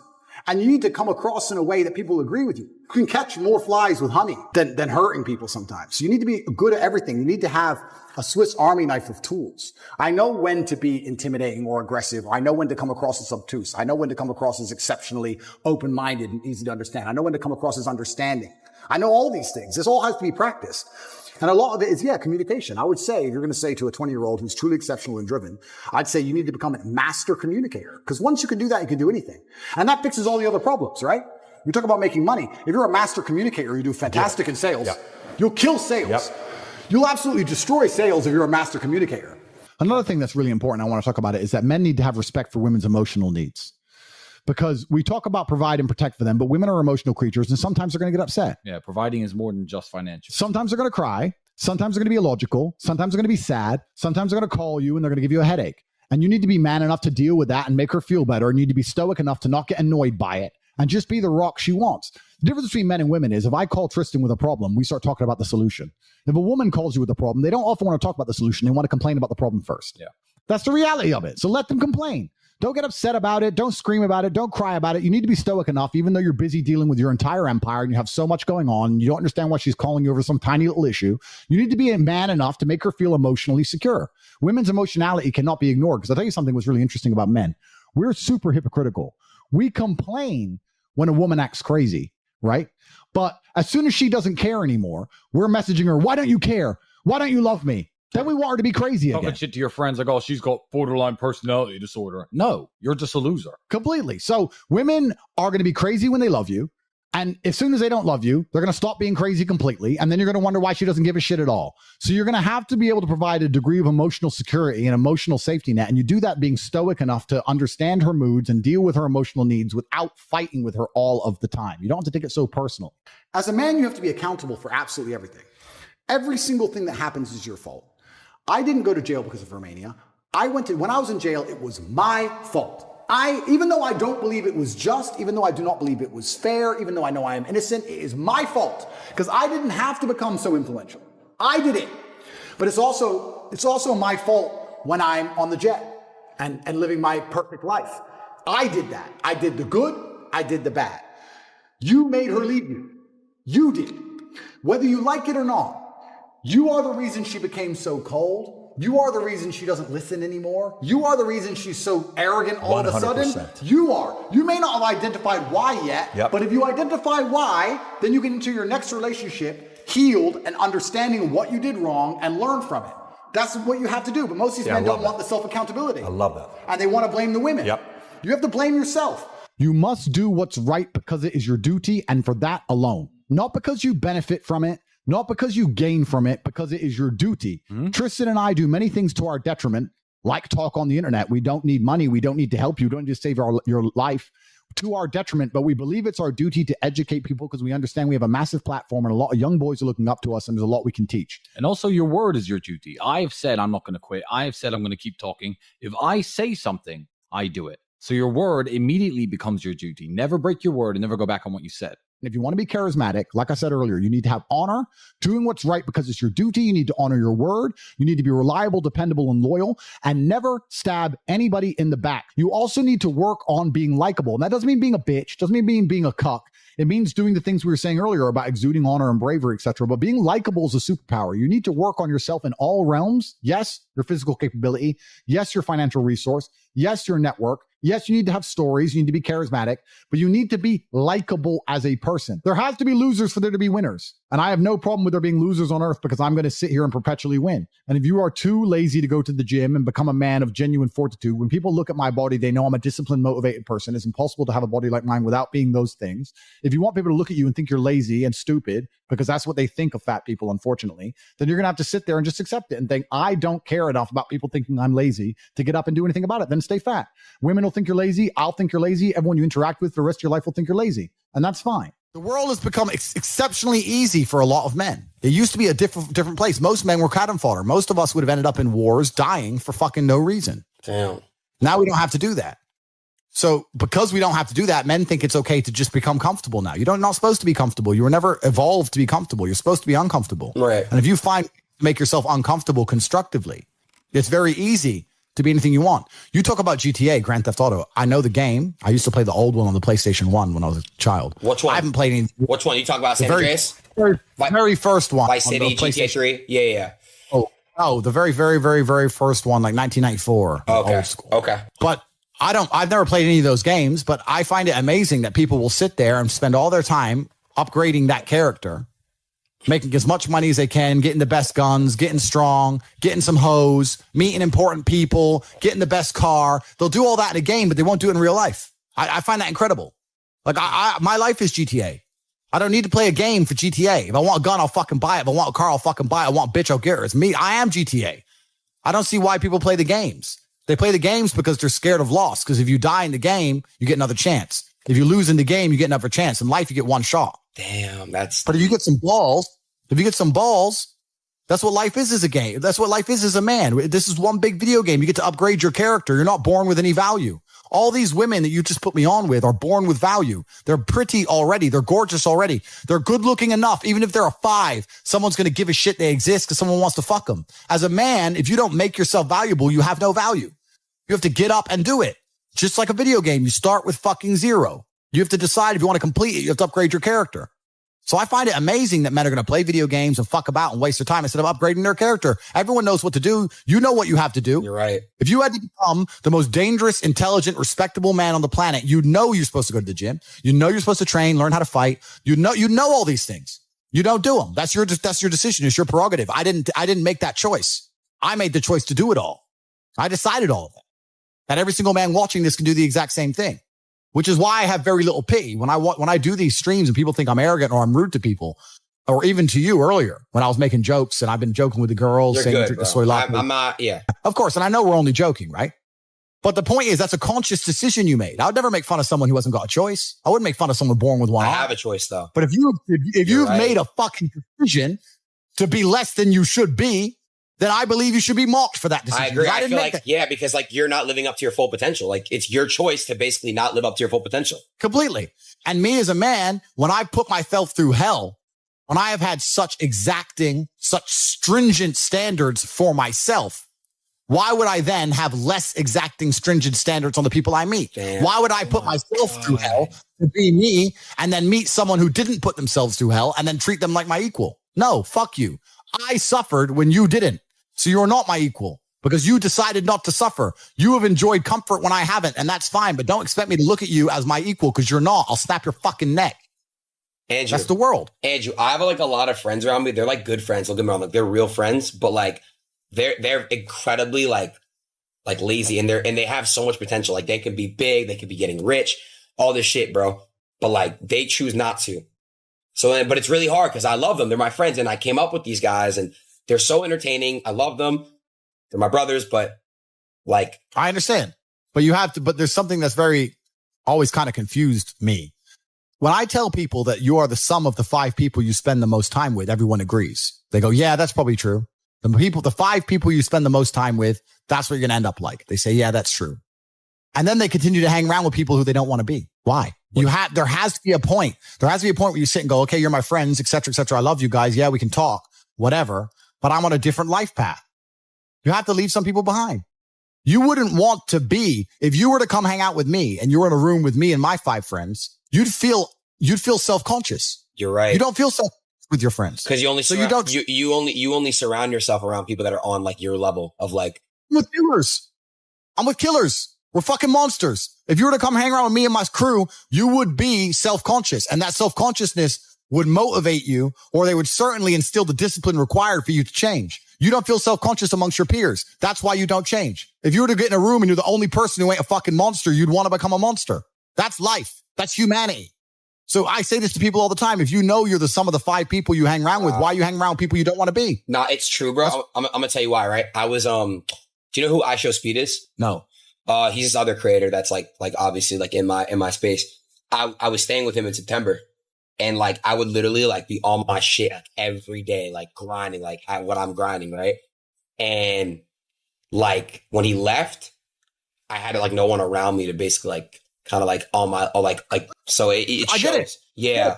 D: And you need to come across in a way that people agree with you. You can catch more flies with honey than hurting people sometimes. So you need to be good at everything. You need to have a Swiss Army knife of tools. I know when to be intimidating or aggressive. I know when to come across as obtuse. I know when to come across as exceptionally open-minded and easy to understand. I know when to come across as understanding. I know all these things. This all has to be practiced. And a lot of it is, communication. I would say, if you're going to say to a 20-year-old who's truly exceptional and driven, I'd say you need to become a master communicator. Because once you can do that, you can do anything. And that fixes all the other problems, right? You talk about making money. If you're a master communicator, you do fantastic in sales. You'll kill sales. You'll absolutely destroy sales if you're a master communicator.
B: Another thing that's really important, I want to talk about it, is that men need to have respect for women's emotional needs. Because we talk about provide and protect for them, but women are emotional creatures and sometimes they're going to get upset.
E: Yeah, providing is more than just financial.
B: Sometimes they're going to cry. Sometimes they're going to be illogical. Sometimes they're going to be sad. Sometimes they're going to call you and they're going to give you a headache. And you need to be man enough to deal with that and make her feel better. And you need to be stoic enough to not get annoyed by it and just be the rock she wants. The difference between men and women is if I call Tristan with a problem, we start talking about the solution. If a woman calls you with a problem, they don't often want to talk about the solution. They want to complain about the problem first.
E: Yeah.
B: That's the reality of it. So let them complain. Don't get upset about it. Don't scream about it. Don't cry about it. You need to be stoic enough, even though you're busy dealing with your entire empire and you have so much going on. And you don't understand why she's calling you over some tiny little issue. You need to be a man enough to make her feel emotionally secure. Women's emotionality cannot be ignored. Because I'll tell you something was really interesting about men. We're super hypocritical. We complain when a woman acts crazy, right? But as soon as she doesn't care anymore, we're messaging her, why don't you care? Why don't you love me? Then we want her to be crazy again.
E: Talking shit to your friends like, oh, she's got borderline personality disorder. No, you're just a loser.
B: Completely. So women are going to be crazy when they love you. And as soon as they don't love you, they're going to stop being crazy completely. And then you're going to wonder why she doesn't give a shit at all. So you're going to have to be able to provide a degree of emotional security and emotional safety net. And you do that being stoic enough to understand her moods and deal with her emotional needs without fighting with her all of the time. You don't have to take it so personal. As a man, you have to be accountable for absolutely everything. Every single thing that happens is your fault. I didn't go to jail because of Romania. When I was in jail, it was my fault. Even though I don't believe it was just, even though I do not believe it was fair, even though I know I am innocent, it is my fault because I didn't have to become so influential. I did it. But it's also my fault when I'm on the jet and living my perfect life. I did that. I did the good. I did the bad. You made her leave you. You did. Whether you like it or not, you are the reason she became so cold. You are the reason she doesn't listen anymore. You are the reason she's so arrogant all of a sudden.
G: 100%.
B: You are. You may not have identified why yet, but if you identify why, then you get into your next relationship healed and understanding what you did wrong and learn from it. That's what you have to do. But most of these men don't want the self-accountability.
G: I love that.
B: And they want to blame the women.
G: Yep.
B: You have to blame yourself. You must do what's right because it is your duty and for that alone. Not because you benefit from it. Not because you gain from it, because it is your duty. Tristan and I do many things to our detriment, like talk on the internet. We don't need money. We don't need to help you. We don't need to save your life to our detriment, but we believe it's our duty to educate people because we understand we have a massive platform and a lot of young boys are looking up to us and there's a lot we can teach.
E: And also your word is your duty. I have said I'm not going to quit. I have said I'm going to keep talking. If I say something, I do it. So your word immediately becomes your duty. Never break your word and never go back on what you said.
B: If you want to be charismatic, like I said earlier, you need to have honor, doing what's right because it's your duty. You need to honor your word. You need to be reliable, dependable, and loyal, and never stab anybody in the back. You also need to work on being likable. And that doesn't mean being a bitch, doesn't mean being a cuck. It means doing the things we were saying earlier about exuding honor and bravery, etc. But being likable is a superpower. You need to work on yourself in all realms. Yes, your physical capability. Yes, your financial resource. Yes, your network. Yes, you need to have stories. You need to be charismatic, but you need to be likable as a person. There has to be losers for there to be winners. And I have no problem with there being losers on earth because I'm going to sit here and perpetually win. And if you are too lazy to go to the gym and become a man of genuine fortitude, when people look at my body, they know I'm a disciplined, motivated person. It's impossible to have a body like mine without being those things. If you want people to look at you and think you're lazy and stupid, because that's what they think of fat people, unfortunately, then you're going to have to sit there and just accept it and think, I don't care enough about people thinking I'm lazy to get up and do anything about it. Then stay fat. Women will think you're lazy. I'll think you're lazy. Everyone you interact with for the rest of your life will think you're lazy. And that's fine. The world has become exceptionally easy for a lot of men. It used to be a different place. Most men were cannon fodder. Most of us would have ended up in wars dying for fucking no reason.
G: Damn.
B: Now we don't have to do that. So because we don't have to do that, men think it's okay to just become comfortable now. You're not supposed to be comfortable. You were never evolved to be comfortable. You're supposed to be uncomfortable.
G: Right.
B: And if you make yourself uncomfortable constructively, it's very easy to be anything you want. You talk about GTA, Grand Theft Auto. I know the game. I used to play the old one on the PlayStation 1 when I was a child.
G: Which one?
B: I haven't played any.
G: Which one? You talk about San Andreas?
B: Very first one.
G: Vice City, GTA 3? Yeah.
B: Oh, the very, very, very, very first one, like 1994.
G: Okay.
B: Old school.
G: Okay.
B: But I've never played any of those games, but I find it amazing that people will sit there and spend all their time upgrading that character, making as much money as they can, getting the best guns, getting strong, getting some hoes, meeting important people, getting the best car. They'll do all that in a game, but they won't do it in real life. I find that incredible. Like my life is GTA. I don't need to play a game for GTA. If I want a gun, I'll fucking buy it. If I want a car, I'll fucking buy it. I want a bitch, I'll get her. It's me. I am GTA. I don't see why people play the games. They play the games because they're scared of loss. Because if you die in the game, you get another chance. If you lose in the game, you get another chance. In life, you get one shot.
G: Damn,
B: But if you get some balls, that's what life is as a game. That's what life is as a man. This is one big video game. You get to upgrade your character. You're not born with any value. All these women that you just put me on with are born with value. They're pretty already. They're gorgeous already. They're good looking enough. Even if they're a 5, someone's going to give a shit they exist because someone wants to fuck them. As a man, if you don't make yourself valuable, you have no value. You have to get up and do it. Just like a video game, you start with fucking 0. You have to decide if you want to complete it. You have to upgrade your character. So I find it amazing that men are going to play video games and fuck about and waste their time instead of upgrading their character. Everyone knows what to do. You know what you have to do.
G: You're right.
B: If you had to become the most dangerous, intelligent, respectable man on the planet, you know you're supposed to go to the gym. You know you're supposed to train, learn how to fight. You know all these things. You don't do them. That's your decision. It's your prerogative. I didn't make that choice. I made the choice to do it all. I decided all of it. That every single man watching this can do the exact same thing. which is why I have very little pity when I do these streams and people think I'm arrogant or I'm rude to people, or even to you earlier when I was making jokes and I've been joking with the girls.
G: You're
B: saying
G: good,
B: drink the
G: bro.
B: soy latte.
G: I'm not, yeah.
B: Of course. And I know we're only joking, right? But the point is that's a conscious decision you made. I would never make fun of someone who hasn't got a choice. I wouldn't make fun of someone born with one
G: I
B: arm.
G: have a choice though.
B: But if you've
G: right.
B: made a fucking decision to be less than you should be, then I believe you should be mocked for that decision.
G: I agree. I
B: didn't
G: feel
B: make
G: like,
B: that.
G: yeah, because like you're not living up to your full potential. Like it's your choice to basically not live up to your full potential.
B: Completely. And me as a man, when I put myself through hell, when I have had such exacting, such stringent standards for myself, why would I then have less exacting, stringent standards on the people I meet?
G: Damn.
B: Why would I put myself through hell to be me and then meet someone who didn't put themselves through hell and then treat them like my equal? No, fuck you. I suffered when you didn't. So you're not my equal because you decided not to suffer. You have enjoyed comfort when I haven't, and that's fine. But don't expect me to look at you as my equal because you're not. I'll snap your fucking neck.
G: Andrew,
B: That's the world.
G: Andrew, I have like a lot of friends around me. They're like good friends. Don't get me wrong. Like they're real friends, but like they're incredibly like lazy and they have so much potential. Like they could be big. They could be getting rich, all this shit, bro. But like they choose not to. So, but it's really hard because I love them. They're my friends. And I came up with these guys and they're so entertaining. I love them. They're my brothers, but like,
B: I understand, but but there's something that's always kind of confused me. When I tell people that you are the sum of the 5 people you spend the most time with, everyone agrees. They go, yeah, that's probably true. The 5 people you spend the most time with, that's what you're going to end up like. They say, yeah, that's true. And then they continue to hang around with people who they don't want to be. Why? There has to be a point. There has to be a point where you sit and go, okay, you're my friends, et cetera, et cetera. I love you guys. Yeah, we can talk, whatever, but I'm on a different life path. You have to leave some people behind. You wouldn't want to be, if you were to come hang out with me and you were in a room with me and my 5 friends, you'd feel self-conscious.
G: you're right.
B: You don't feel self with your friends.
G: Because you only you only surround yourself around people that are on like your level of like.
B: I'm with killers. We're fucking monsters. If you were to come hang around with me and my crew, you would be self-conscious, and that self-consciousness would motivate you, or they would certainly instill the discipline required for you to change. You don't feel self-conscious amongst your peers. That's why you don't change. If you were to get in a room and you're the only person who ain't a fucking monster, you'd want to become a monster. That's life. That's humanity. So I say this to people all the time. If you know you're the sum of the 5 people you hang around with, why are you hang around with people you don't want to be?
G: Nah, it's true, bro. I'm gonna tell you why, right? I was do you know who I Show Speed is?
B: No.
G: He's this other creator that's like obviously like in my space. I was staying with him in September, and like I would literally like be on my shit like every day, like grinding, like what I'm grinding, right? And like when he left, I had like no one around me to basically like kind of like on my like so it shows.
B: I get it.
G: Yeah.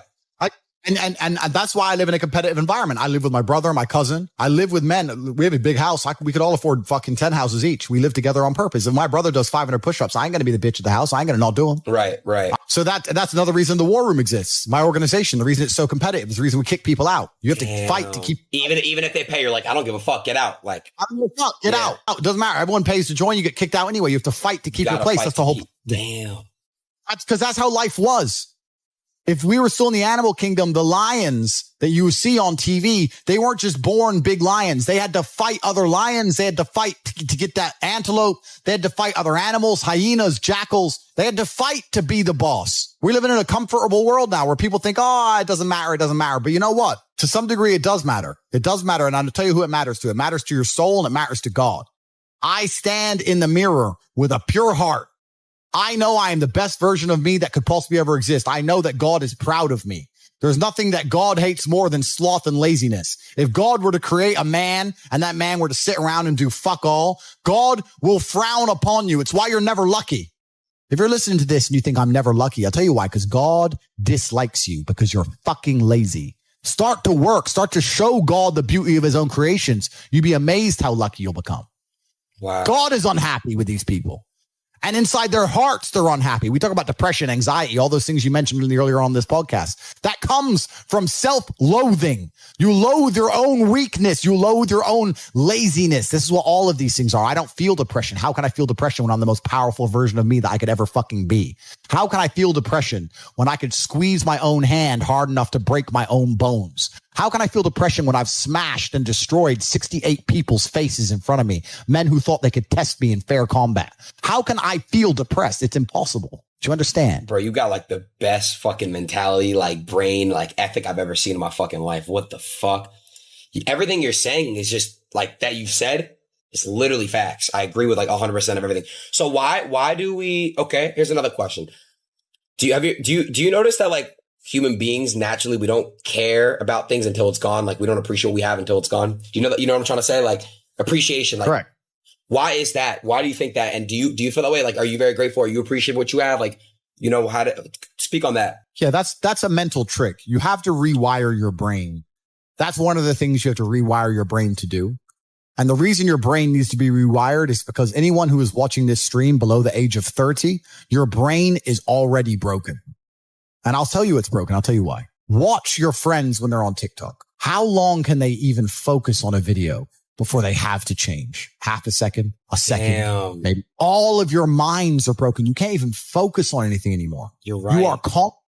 B: And that's why I live in a competitive environment. I live with my brother, my cousin. I live with men. We have a big house. We could all afford fucking 10 houses each. We live together on purpose. If my brother does 500 push-ups, I ain't going to be the bitch of the house. I ain't going to not do them.
G: Right.
B: So that's another reason the War Room exists. My organization, the reason it's so competitive is the reason we kick people out. You have to fight to keep.
G: Even if they pay, you're like, I don't give a fuck. Get out. Like,
B: I don't give a fuck. Get out. It doesn't matter. Everyone pays to join. You get kicked out anyway. You have to fight to keep your place. That's the whole.
G: Damn.
B: That's because that's how life was. If we were still in the animal kingdom, the lions that you see on TV, they weren't just born big lions. They had to fight other lions. They had to fight to get that antelope. They had to fight other animals, hyenas, jackals. They had to fight to be the boss. We're living in a comfortable world now where people think, oh, it doesn't matter. It doesn't matter. But you know what? To some degree, it does matter. It does matter. And I'm going to tell you who it matters to. It matters to your soul and it matters to God. I stand in the mirror with a pure heart. I know I am the best version of me that could possibly ever exist. I know that God is proud of me. There's nothing that God hates more than sloth and laziness. If God were to create a man and that man were to sit around and do fuck all, God will frown upon you. It's why you're never lucky. If you're listening to this and you think I'm never lucky, I'll tell you why, because God dislikes you because you're fucking lazy. Start to work. Start to show God the beauty of his own creations. You'd be amazed how lucky you'll become.
G: Wow.
B: God is unhappy with these people. And inside their hearts, they're unhappy. We talk about depression, anxiety, all those things you mentioned earlier on this podcast. That comes from self-loathing. You loathe your own weakness. You loathe your own laziness. This is what all of these things are. I don't feel depression. How can I feel depression when I'm the most powerful version of me that I could ever fucking be? How can I feel depression when I could squeeze my own hand hard enough to break my own bones? How can I feel depression when I've smashed and destroyed 68 people's faces in front of me, men who thought they could test me in fair combat? How can I feel depressed? It's impossible. Do you understand?
G: Bro, you got like the best fucking mentality, like brain, like ethic I've ever seen in my fucking life. What the fuck? Everything you're saying is just like that you've said. It's literally facts. I agree with like 100% of everything. So why do we, okay, here's another question. Do you notice that like human beings naturally, we don't care about things until it's gone? Like we don't appreciate what we have until it's gone. You know what I'm trying to say? Like appreciation. Like,
B: Correct.
G: why is that? Why do you think that? And do you feel that way? Like, are you very grateful? Are you appreciate what you have? Like, you know, how to speak on that?
B: Yeah, that's a mental trick. You have to rewire your brain. That's one of the things you have to rewire your brain to do. And the reason your brain needs to be rewired is because anyone who is watching this stream below the age of 30, your brain is already broken. And I'll tell you it's broken. I'll tell you why. Watch your friends when they're on TikTok. How long can they even focus on a video before they have to change? Half a second, a second.
G: Damn.
B: Maybe all of your minds are broken. You can't even focus on anything anymore.
G: You're right.
B: You are constantly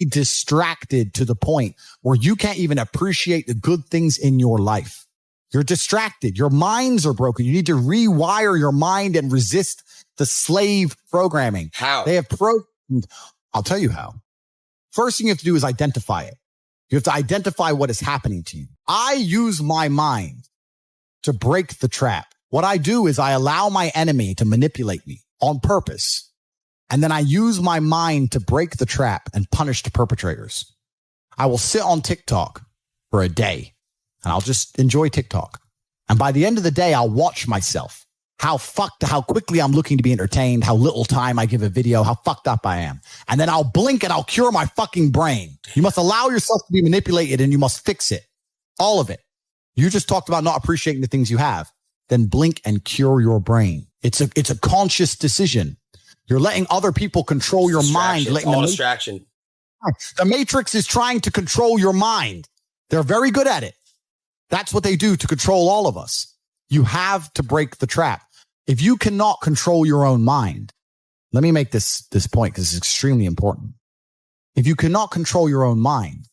B: distracted to the point where you can't even appreciate the good things in your life. You're distracted. Your minds are broken. You need to rewire your mind and resist the slave programming.
G: How?
B: They have I'll tell you how. First thing you have to do is identify it. You have to identify what is happening to you. I use my mind to break the trap. What I do is I allow my enemy to manipulate me on purpose. And then I use my mind to break the trap and punish the perpetrators. I will sit on TikTok for a day and I'll just enjoy TikTok. And by the end of the day, I'll watch myself. How quickly I'm looking to be entertained, how little time I give a video, how fucked up I am. And then I'll blink and I'll cure my fucking brain. You must allow yourself to be manipulated and you must fix it. All of it. You just talked about not appreciating the things you have. Then blink and cure your brain. It's a conscious decision. You're letting other people control your mind.
G: All distraction.
B: The Matrix is trying to control your mind. They're very good at it. That's what they do to control all of us. You have to break the trap. If you cannot control your own mind, let me make this point because it's extremely important. If you cannot control your own mind,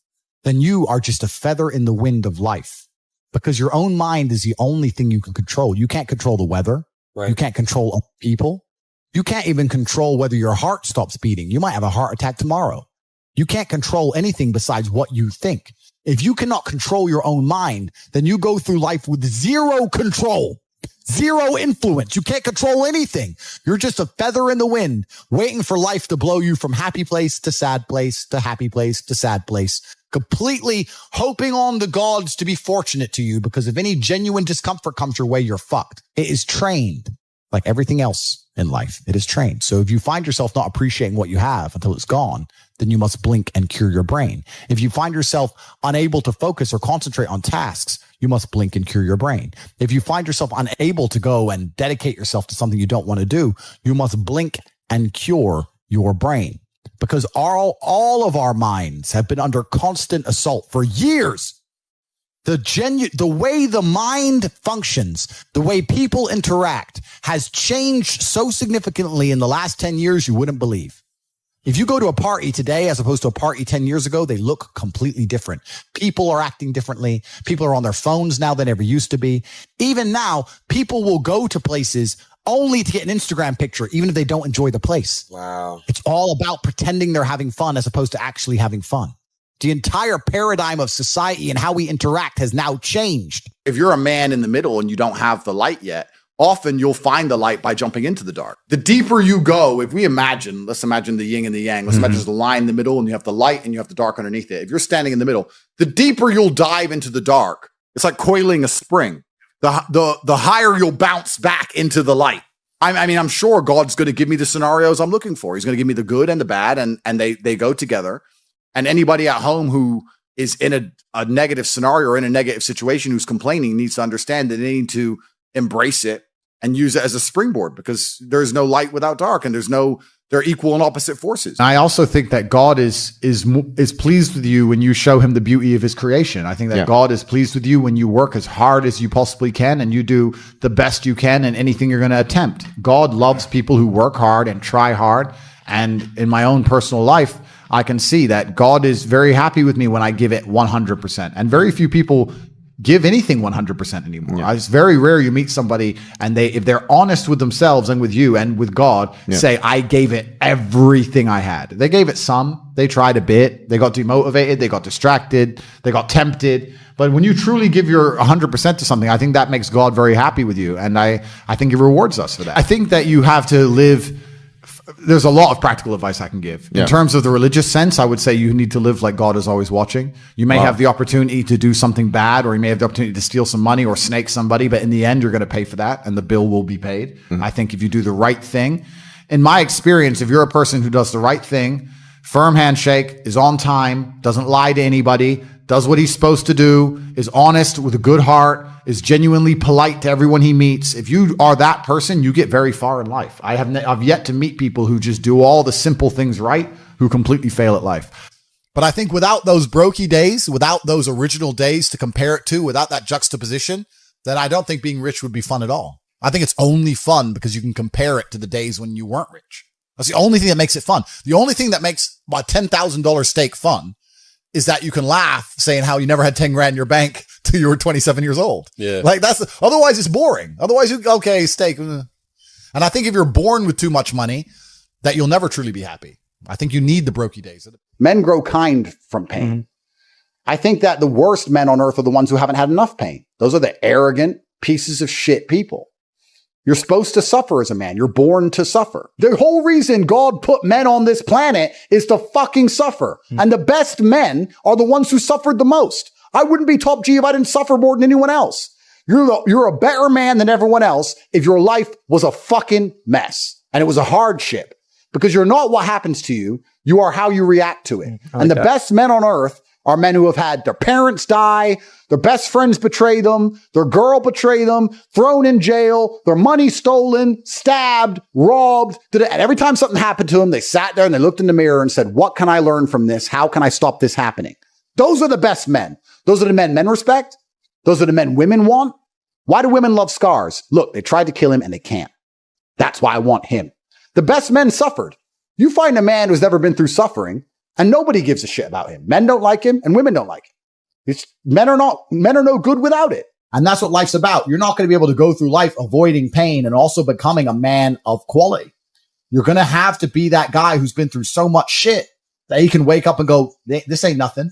B: then you are just a feather in the wind of life because your own mind is the only thing you can control. You can't control the weather.
G: Right.
B: You can't control other people. You can't even control whether your heart stops beating. You might have a heart attack tomorrow. You can't control anything besides what you think. If you cannot control your own mind, then you go through life with zero control, zero influence. You can't control anything. You're just a feather in the wind, waiting for life to blow you from happy place to sad place to happy place to sad place, completely hoping on the gods to be fortunate to you, because if any genuine discomfort comes your way, you're fucked. It is trained like everything else in life. It is trained. So if you find yourself not appreciating what you have until it's gone, then you must blink and cure your brain. If you find yourself unable to focus or concentrate on tasks, you must blink and cure your brain. If you find yourself unable to go and dedicate yourself to something you don't want to do, you must blink and cure your brain. Because all of our minds have been under constant assault for years. The way the mind functions, the way people interact has changed so significantly in the last 10 years, you wouldn't believe. If you go to a party today, as opposed to a party 10 years ago, they look completely different. People are acting differently. People are on their phones now than ever used to be. Even now, people will go to places only to get an Instagram picture, even if they don't enjoy the place.
G: Wow.
B: It's all about pretending they're having fun as opposed to actually having fun. The entire paradigm of society and how we interact has now changed.
H: If you're a man in the middle and you don't have the light yet, often you'll find the light by jumping into the dark. The deeper you go, if we imagine, let's imagine the yin and the yang. Let's imagine there's a line in the middle and you have the light and you have the dark underneath it. If you're standing in the middle, the deeper you'll dive into the dark, it's like coiling a spring. The higher you'll bounce back into the light. I mean, I'm sure God's going to give me the scenarios I'm looking for. He's going to give me the good and the bad, and they go together. And anybody at home who is in a negative scenario or in a negative situation who's complaining needs to understand that they need to embrace it and use it as a springboard, because there's no light without dark, and they're equal and opposite forces.
B: I also think that God is pleased with you when you show him the beauty of his creation. I think that God is pleased with you when you work as hard as you possibly can and you do the best you can in anything you're going to attempt. God loves people who work hard and try hard. And in my own personal life, I can see that God is very happy with me when I give it 100%. And very few people give anything 100% anymore. It's very rare you meet somebody and if they're honest with themselves and with you and with God, say, I gave it everything I had. They gave it some. They tried a bit. They got demotivated. They got distracted. They got tempted. But when you truly give your 100% to something, I think that makes God very happy with you. And I think he rewards us for that. I think that you have to live. There's a lot of practical advice I can give. In terms of the religious sense, I would say you need to live like God is always watching. You may have the opportunity to do something bad, or you may have the opportunity to steal some money or snake somebody, but in the end, you're going to pay for that and the bill will be paid. I think if you do the right thing, in my experience, if you're a person who does the right thing, firm handshake, is on time, doesn't lie to anybody, does what he's supposed to do, is honest with a good heart, is genuinely polite to everyone he meets. If you are that person, you get very far in life. I've yet to meet people who just do all the simple things right, who completely fail at life.
I: But I think without those brokey days, without those original days to compare it to, without that juxtaposition, then I don't think being rich would be fun at all. I think it's only fun because you can compare it to the days when you weren't rich. That's the only thing that makes it fun. The only thing that makes my $10,000 steak fun is that you can laugh saying how you never had 10 grand in your bank till you were 27 years old. Yeah. Like otherwise it's boring. Otherwise okay, steak. And I think if you're born with too much money, that you'll never truly be happy. I think you need the brokey days.
D: Men grow kind from pain. I think that the worst men on earth are the ones who haven't had enough pain. Those are the arrogant pieces of shit people. You're supposed to suffer as a man. You're born to suffer. The whole reason God put men on this planet is to fucking suffer. And the best men are the ones who suffered the most. I wouldn't be top G if I didn't suffer more than anyone else. You're a better man than everyone else if your life was a fucking mess and it was a hardship, because you're not what happens to you. You are how you react to it. And the best men on earth are men who have had their parents die, their best friends betray them, their girl betray them, thrown in jail, their money stolen, stabbed, robbed. And every time something happened to them, they sat there and they looked in the mirror and said, what can I learn from this? How can I stop this happening? Those are the best men. Those are the men respect. Those are the men women want. Why do women love scars? Look, they tried to kill him and they can't. That's why I want him. The best men suffered. You find a man who's never been through suffering, and nobody gives a shit about him. Men don't like him and women don't like him. Men are no good without it.
B: And that's what life's about. You're not going to be able to go through life avoiding pain and also becoming a man of quality. You're going to have to be that guy who's been through so much shit that he can wake up and go, this ain't nothing.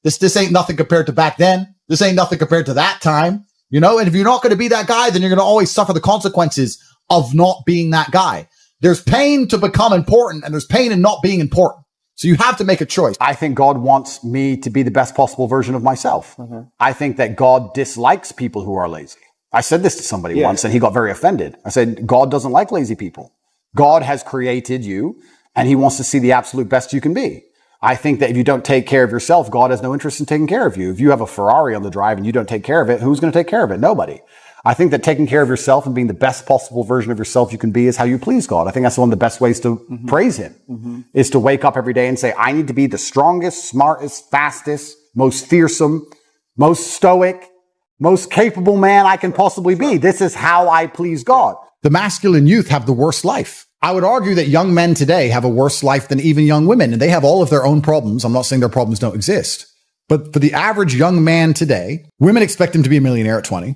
B: This ain't nothing compared to back then. This ain't nothing compared to that time. You know, and if you're not going to be that guy, then you're going to always suffer the consequences of not being that guy. There's pain to become important and there's pain in not being important. So you have to make a choice.
D: I think God wants me to be the best possible version of myself. I think that God dislikes people who are lazy. I said this to somebody once and he got very offended. I said, God doesn't like lazy people. God has created you and he wants to see the absolute best you can be. I think that if you don't take care of yourself, God has no interest in taking care of you. If you have a Ferrari on the drive and you don't take care of it, who's going to take care of it? Nobody. I think that taking care of yourself and being the best possible version of yourself you can be is how you please God. I think that's one of the best ways to praise him, is to wake up every day and say, I need to be the strongest, smartest, fastest, most fearsome, most stoic, most capable man I can possibly be. This is how I please God.
B: The masculine youth have the worst life. I would argue that young men today have a worse life than even young women, and they have all of their own problems. I'm not saying their problems don't exist, but for the average young man today, women expect him to be a millionaire at 20.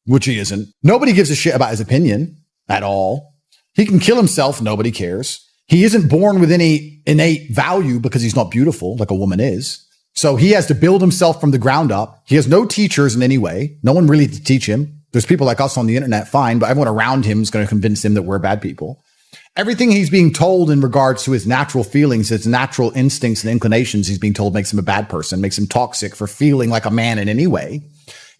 B: Which he isn't. Nobody gives a shit about his opinion at all. He can kill himself. Nobody cares. He isn't born with any innate value because he's not beautiful like a woman is. So he has to build himself from the ground up. He has no teachers in any way. No one really to teach him. There's people like us on the internet, fine, but everyone around him is going to convince him that we're bad people. Everything he's being told in regards to his natural feelings, his natural instincts and inclinations, he's being told makes him a bad person, makes him toxic for feeling like a man in any way.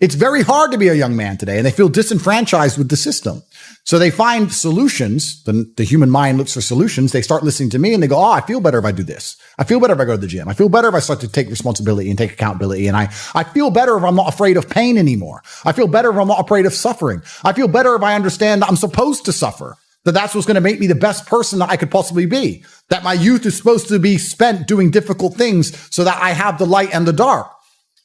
B: It's very hard to be a young man today, and they feel disenfranchised with the system. So they find solutions. The human mind looks for solutions. They start listening to me and they go, I feel better if I do this. I feel better if I go to the gym. I feel better if I start to take responsibility and take accountability. And I feel better if I'm not afraid of pain anymore. I feel better if I'm not afraid of suffering. I feel better if I understand that I'm supposed to suffer, that's what's going to make me the best person that I could possibly be, that my youth is supposed to be spent doing difficult things so that I have the light and the dark.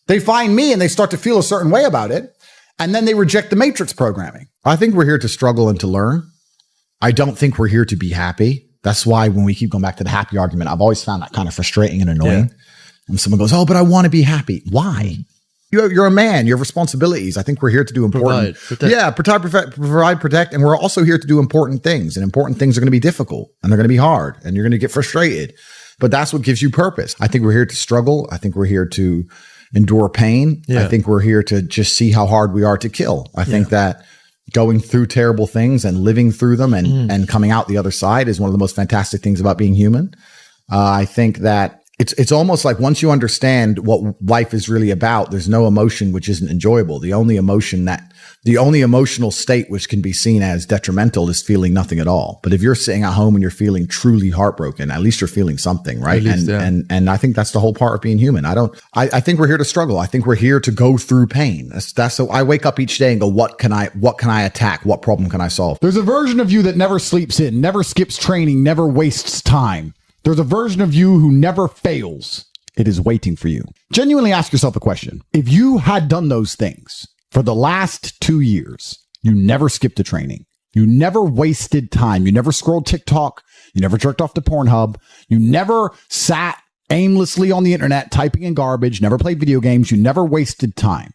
B: They find me and they start to feel a certain way about it. And then they reject the matrix programming. I think we're here to struggle and to learn. I don't think we're here to be happy. That's why when we keep going back to the happy argument, I've always found that kind of frustrating and annoying. When someone goes, but I want to be happy. Why? You're a man. You have responsibilities. I think we're here to do important. Provide, protect, and we're also here to do important things. And important things are going to be difficult, and they're going to be hard, and you're going to get frustrated. But that's what gives you purpose. I think we're here to struggle. I think we're here to endure pain.
F: Yeah.
B: I think we're here to just see how hard we are to kill. I think that going through terrible things and living through them and coming out the other side is one of the most fantastic things about being human. I think that it's almost like once you understand what life is really about, there's no emotion which isn't enjoyable. The only emotional state which can be seen as detrimental is feeling nothing at all. But if you're sitting at home and you're feeling truly heartbroken, at least you're feeling something, right? And I think that's the whole part of being human. I think we're here to struggle. I think we're here to go through pain. That's so I wake up each day and go, what can I attack? What problem can I solve?
J: There's a version of you that never sleeps in, never skips training, never wastes time. There's a version of you who never fails. It is waiting for you. Genuinely ask yourself a question. If you had done those things for the last 2 years, you never skipped a training, you never wasted time, you never scrolled TikTok, you never jerked off to Pornhub, you never sat aimlessly on the internet typing in garbage, never played video games, you never wasted time.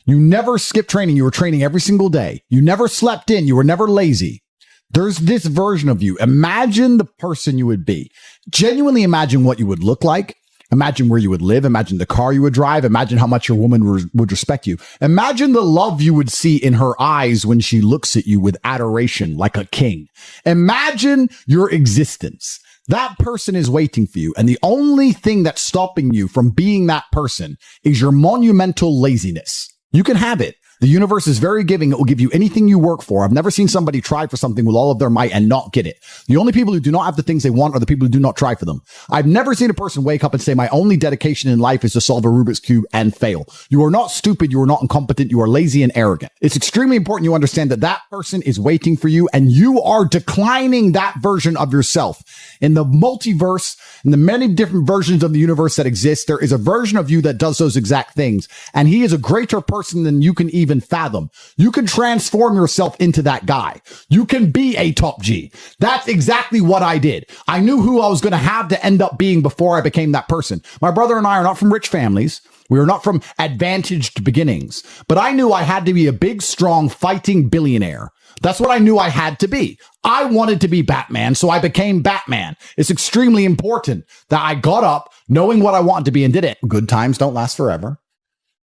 J: You never skipped training, you were training every single day. You never slept in, you were never lazy. There's this version of you. Imagine the person you would be. Genuinely imagine what you would look like. Imagine where you would live. Imagine the car you would drive. Imagine how much your woman would respect you. Imagine the love you would see in her eyes when she looks at you with adoration like a king. Imagine your existence. That person is waiting for you. And the only thing that's stopping you from being that person is your monumental laziness. You can have it. The universe is very giving. It will give you anything you work for. I've never seen somebody try for something with all of their might and not get it. The only people who do not have the things they want are the people who do not try for them. I've never seen a person wake up and say, my only dedication in life is to solve a Rubik's Cube and fail. You are not stupid. You are not incompetent. You are lazy and arrogant. It's extremely important you understand that that person is waiting for you and you are declining that version of yourself. In the multiverse, in the many different versions of the universe that exist, there is a version of you that does those exact things. And he is a greater person than you can even fathom. You can transform yourself into that guy. You can be a top G. That's exactly what I did. I knew who I was going to have to end up being before I became that person. My brother and I are not from rich families. We are not from advantaged beginnings, but I knew I had to be a big, strong, fighting billionaire. That's what I knew I had to be. I wanted to be Batman, so I became Batman. It's extremely important that I got up knowing what I wanted to be and did it.
B: Good times don't last forever.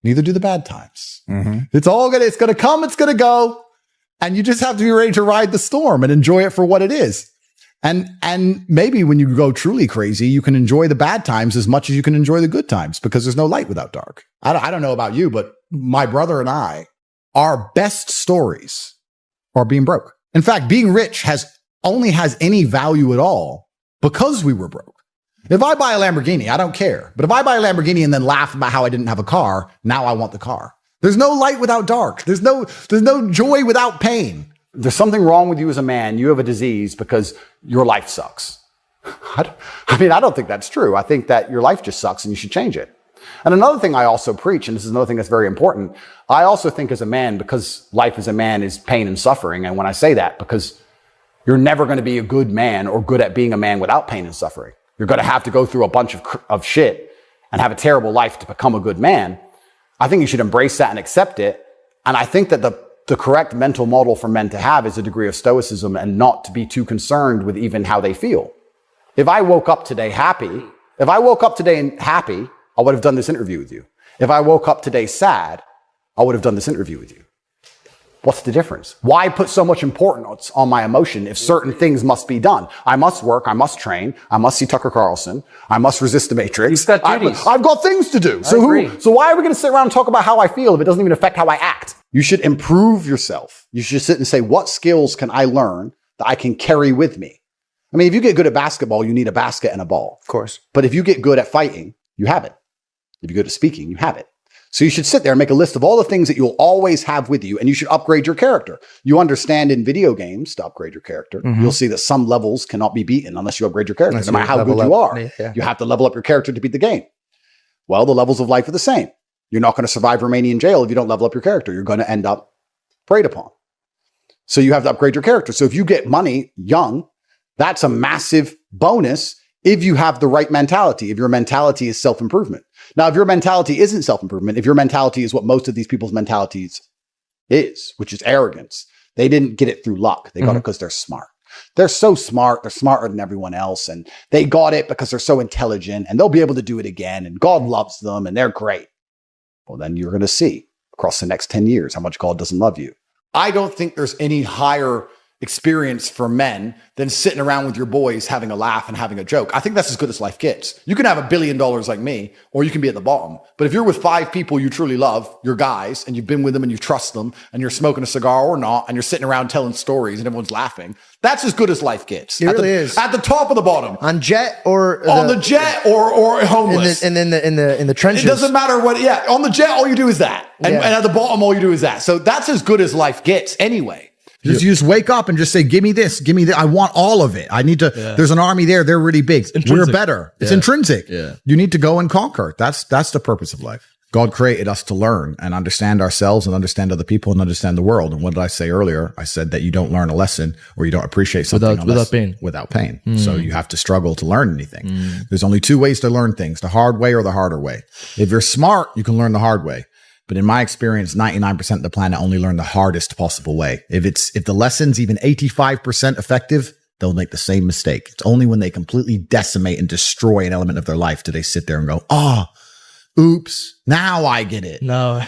B: Neither do the bad times. It's going to come, it's going to go. And you just have to be ready to ride the storm and enjoy it for what it is. And maybe when you go truly crazy, you can enjoy the bad times as much as you can enjoy the good times because there's no light without dark. I don't know about you, but my brother and I, our best stories are being broke. In fact, being rich only has any value at all because we were broke. If I buy a Lamborghini, I don't care. But if I buy a Lamborghini and then laugh about how I didn't have a car, now I want the car. There's no light without dark. There's no joy without pain. There's something wrong with you as a man. You have a disease because your life sucks. I don't think that's true. I think that your life just sucks and you should change it. And another thing I also preach, and this is another thing that's very important, I also think as a man, because life as a man is pain and suffering, and when I say that, because you're never going to be a good man or good at being a man without pain and suffering. You're going to have to go through a bunch of shit and have a terrible life to become a good man. I think you should embrace that and accept it. And I think that the correct mental model for men to have is a degree of stoicism and not to be too concerned with even how they feel. If I woke up today happy, I would have done this interview with you. If I woke up today sad, I would have done this interview with you. What's the difference? Why put so much importance on my emotion if certain things must be done? I must work. I must train. I must see Tucker Carlson. I must resist the Matrix.
K: You've got duties.
B: I've got things to do. So why are we going to sit around and talk about how I feel if it doesn't even affect how I act? You should improve yourself. You should sit and say, what skills can I learn that I can carry with me? I mean, if you get good at basketball, you need a basket and a ball.
K: Of course.
B: But if you get good at fighting, you have it. If you're good at speaking, you have it. So you should sit there and make a list of all the things that you'll always have with you, and you should upgrade your character. You understand in video games to upgrade your character, you'll see that some levels cannot be beaten unless you upgrade your character, no matter how good you are. Yeah. You have to level up your character to beat the game. Well, the levels of life are the same. You're not going to survive Romanian jail if you don't level up your character. You're going to end up preyed upon. So you have to upgrade your character. So if you get money young, that's a massive bonus
D: if you have the right mentality, if your mentality is self-improvement. Now, if your mentality isn't self-improvement, if your mentality is what most of these people's mentalities is, which is arrogance, they didn't get it through luck. They got it because they're smart. They're so smart. They're smarter than everyone else. And they got it because they're so intelligent and they'll be able to do it again. And God loves them and they're great. Well, then you're going to see across the next 10 years how much God doesn't love you. I don't think there's any higher experience for men than sitting around with your boys having a laugh and having a joke. I think that's as good as life gets. You can have $1 billion like me, or you can be at the bottom. But if you're with 5 people you truly love, your guys, and you've been with them and you trust them, and you're smoking a cigar or not, and you're sitting around telling stories and everyone's laughing, that's as good as life gets.
K: It really is.
D: At the top of the bottom.
K: On jet or
D: on the jet or homeless.
K: In the trenches.
D: It doesn't matter what, yeah. On the jet, all you do is that. And at the bottom, all you do is that. So that's as good as life gets anyway.
B: You just wake up and just say, give me this, give me that. I want all of it. I need to, there's an army there. They're really big. We're better. It's intrinsic.
F: Yeah.
B: You need to go and conquer. That's the purpose of life. God created us to learn and understand ourselves and understand other people and understand the world. And what did I say earlier? I said that you don't learn a lesson or you don't appreciate something without pain. So you have to struggle to learn anything. There's only 2 ways to learn things, the hard way or the harder way. If you're smart, you can learn the hard way. But in my experience, 99% of the planet only learn the hardest possible way. If the lesson's even 85% effective, they'll make the same mistake. It's only when they completely decimate and destroy an element of their life do they sit there and go, oops, now I get it.
K: No.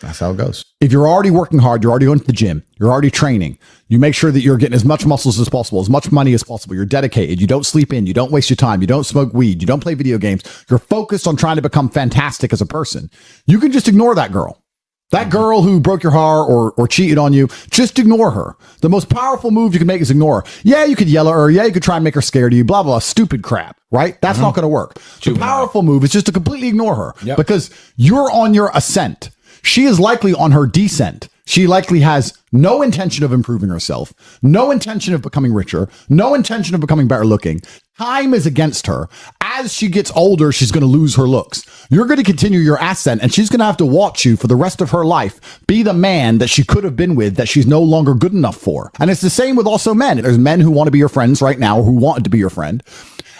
B: That's how it goes. If you're already working hard, you're already going to the gym, you're already training, you make sure that you're getting as much muscles as possible, as much money as possible. You're dedicated. You don't sleep in. You don't waste your time. You don't smoke weed. You don't play video games. You're focused on trying to become fantastic as a person. You can just ignore that girl. That girl who broke your heart or cheated on you, just ignore her. The most powerful move you can make is ignore her. Yeah, you could yell at her. Yeah, you could try and make her scared of you, blah, blah, stupid crap, right? That's not going to work. The powerful move is just to completely ignore her because you're on your ascent. She is likely on her descent. She likely has no intention of improving herself, no intention of becoming richer, no intention of becoming better looking. Time is against her. As she gets older, she's going to lose her looks. You're going to continue your ascent, and she's going to have to watch you for the rest of her life be the man that she could have been with that she's no longer good enough for. And it's the same with also men. There's men who want to be your friends right now, who wanted to be your friend,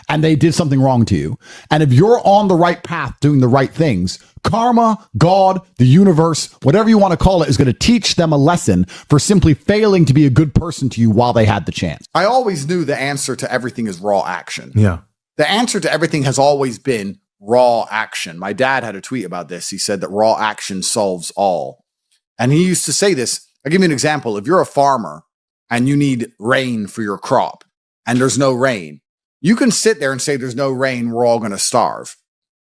B: and they did something wrong to you. And if you're on the right path doing the right things, karma, God, the universe, whatever you want to call it, is going to teach them a lesson for simply failing to be a good person to you while they had the chance.
H: I always knew the answer to everything is raw action.
B: Yeah.
H: The answer to everything has always been raw action. My dad had a tweet about this. He said that raw action solves all. And he used to say this. I'll give you an example. If you're a farmer and you need rain for your crop and there's no rain, you can sit there and say there's no rain, we're all going to starve.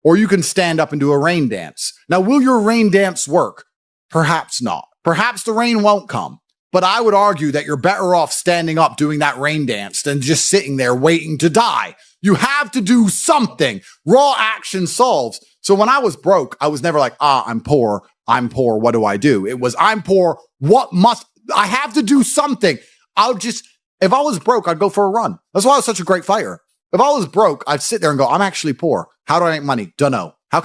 H: Or you can stand up and do a rain dance. Now, will your rain dance work? Perhaps not. Perhaps the rain won't come. But I would argue that you're better off standing up doing that rain dance than just sitting there waiting to die. You have to do something. Raw action solves. So when I was broke, I was never like, I'm poor. What do I do? It was, I'm poor. I have to do something. If I was broke, I'd go for a run. That's why I was such a great fighter. If I was broke, I'd sit there and go, I'm actually poor. How do I make money? Dunno. Where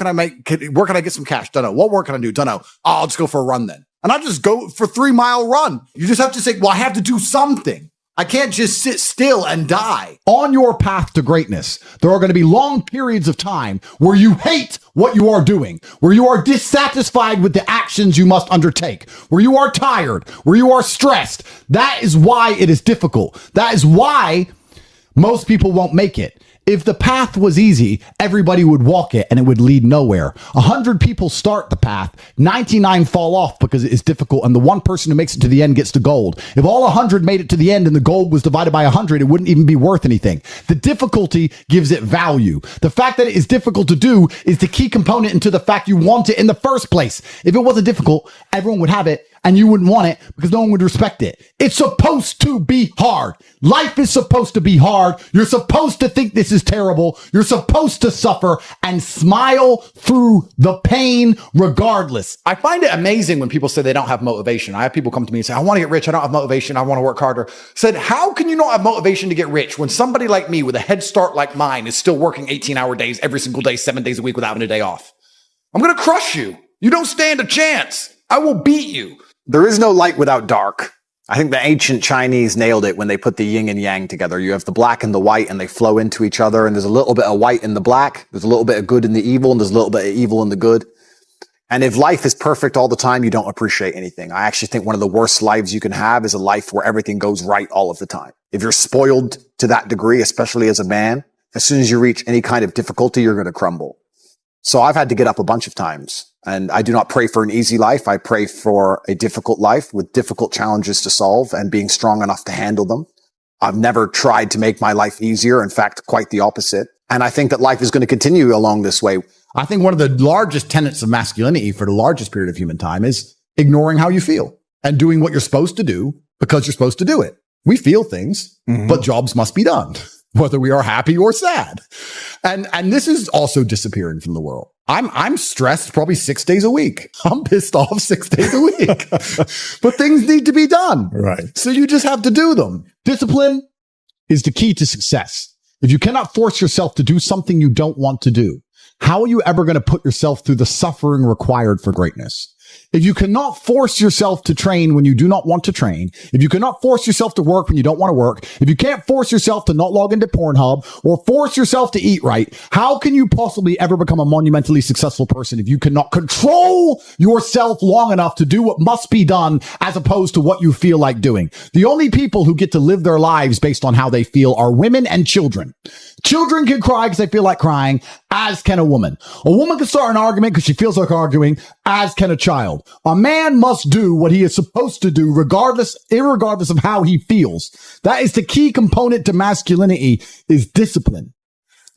H: can I get some cash? Dunno. What work can I do? Dunno. I'll just go for a run then. And I just go for 3-mile run. You just have to say, well, I have to do something. I can't just sit still and die.
B: On your path to greatness, there are going to be long periods of time where you hate what you are doing, where you are dissatisfied with the actions you must undertake, where you are tired, where you are stressed. That is why it is difficult. That is why most people won't make it. If the path was easy, everybody would walk it and it would lead nowhere. 100 people start the path, 99 fall off because it is difficult, and the one person who makes it to the end gets the gold. If all 100 made it to the end and the gold was divided by 100, it wouldn't even be worth anything. The difficulty gives it value. The fact that it is difficult to do is the key component into the fact you want it in the first place. If it wasn't difficult, everyone would have it, and you wouldn't want it because no one would respect it. It's supposed to be hard. Life is supposed to be hard. You're supposed to think this is terrible. You're supposed to suffer and smile through the pain regardless.
D: I find it amazing when people say they don't have motivation. I have people come to me and say, I want to get rich. I don't have motivation. I want to work harder. Said, how can you not have motivation to get rich when somebody like me with a head start like mine is still working 18-hour days every single day, 7 days a week without having a day off? I'm going to crush you. You don't stand a chance. I will beat you. There is no light without dark.
B: I think the ancient Chinese nailed it when they put the yin and yang together. You have the black and the white, and they flow into each other, and there's a little bit of white in the black, there's a little bit of good in the evil, and there's a little bit of evil in the good. And if life is perfect all the time, you don't appreciate anything. I actually think one of the worst lives you can have is a life where everything goes right all of the time. If you're spoiled to that degree, especially as a man, as soon as you reach any kind of difficulty, you're going to crumble. So I've had to get up a bunch of times. And I do not pray for an easy life. I pray for a difficult life with difficult challenges to solve and being strong enough to handle them. I've never tried to make my life easier. In fact, quite the opposite. And I think that life is going to continue along this way.
J: I think one of the largest tenets of masculinity for the largest period of human time is ignoring how you feel and doing what you're supposed to do because you're supposed to do it. We feel things, but jobs must be done, whether we are happy or sad. And this is also disappearing from the world. I'm stressed probably 6 days a week. I'm pissed off 6 days a week, but things need to be done.
I: Right.
J: So you just have to do them. Discipline is the key to success. If you cannot force yourself to do something you don't want to do, how are you ever going to put yourself through the suffering required for greatness? If you cannot force yourself to train when you do not want to train, if you cannot force yourself to work when you don't want to work, if you can't force yourself to not log into Pornhub or force yourself to eat right, how can you possibly ever become a monumentally successful person if you cannot control yourself long enough to do what must be done as opposed to what you feel like doing? The only people who get to live their lives based on how they feel are women and children. Children can cry because they feel like crying, as can a woman. A woman can start an argument because she feels like arguing, as can a child. A man must do what he is supposed to do irregardless of how he feels. That is the key component to masculinity, is discipline.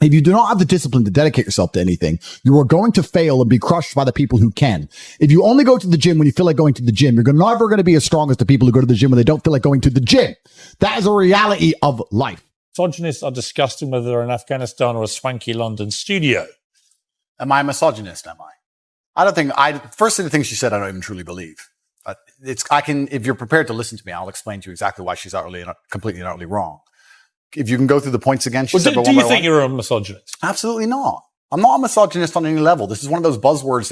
J: If you do not have the discipline to dedicate yourself to anything, you are going to fail and be crushed by the people who can. If you only go to the gym when you feel like going to the gym, you're never going to be as strong as the people who go to the gym when they don't feel like going to the gym. That is a reality of life.
L: Misogynists are discussing whether they're in Afghanistan or a swanky London studio.
D: Am I a misogynist? Am I don't think first of the things she said, I don't even truly believe. If you're prepared to listen to me, I'll explain to you exactly why she's completely and utterly wrong. If you can go through the points again, she said.
L: Do you think you're a misogynist?
D: Absolutely not. I'm not a misogynist on any level. This is one of those buzzwords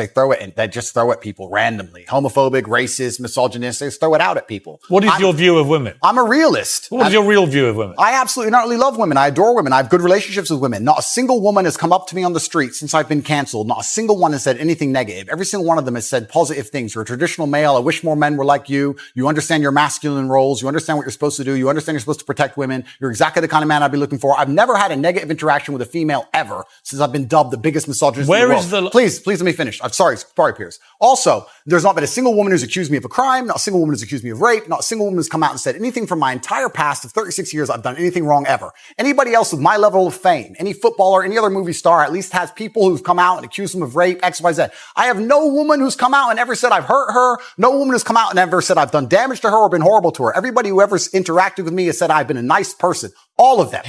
D: they just throw at people randomly. Homophobic, racist, misogynist. They just throw it out at people.
L: What is your view of women?
D: I'm a realist.
L: What is your real view of women?
D: I absolutely not really love women. I adore women. I have good relationships with women. Not a single woman has come up to me on the street since I've been canceled. Not a single one has said anything negative. Every single one of them has said positive things. You're a traditional male. I wish more men were like you. You understand your masculine roles. You understand what you're supposed to do. You understand you're supposed to protect women. You're exactly the kind of man I'd be looking for. I've never had a negative interaction with a female ever since I've been dubbed the biggest misogynist.
L: Where is the...
D: Please let me finish. I'm sorry, Pierce. Also, there's not been a single woman who's accused me of a crime, not a single woman who's accused me of rape, not a single woman who's come out and said anything from my entire past of 36 years I've done anything wrong ever. Anybody else with my level of fame, any footballer, any other movie star, at least has people who've come out and accused them of rape, X, Y, Z. I have no woman who's come out and ever said I've hurt her. No woman who's come out and ever said I've done damage to her or been horrible to her. Everybody who ever interacted with me has said I've been a nice person. All of them.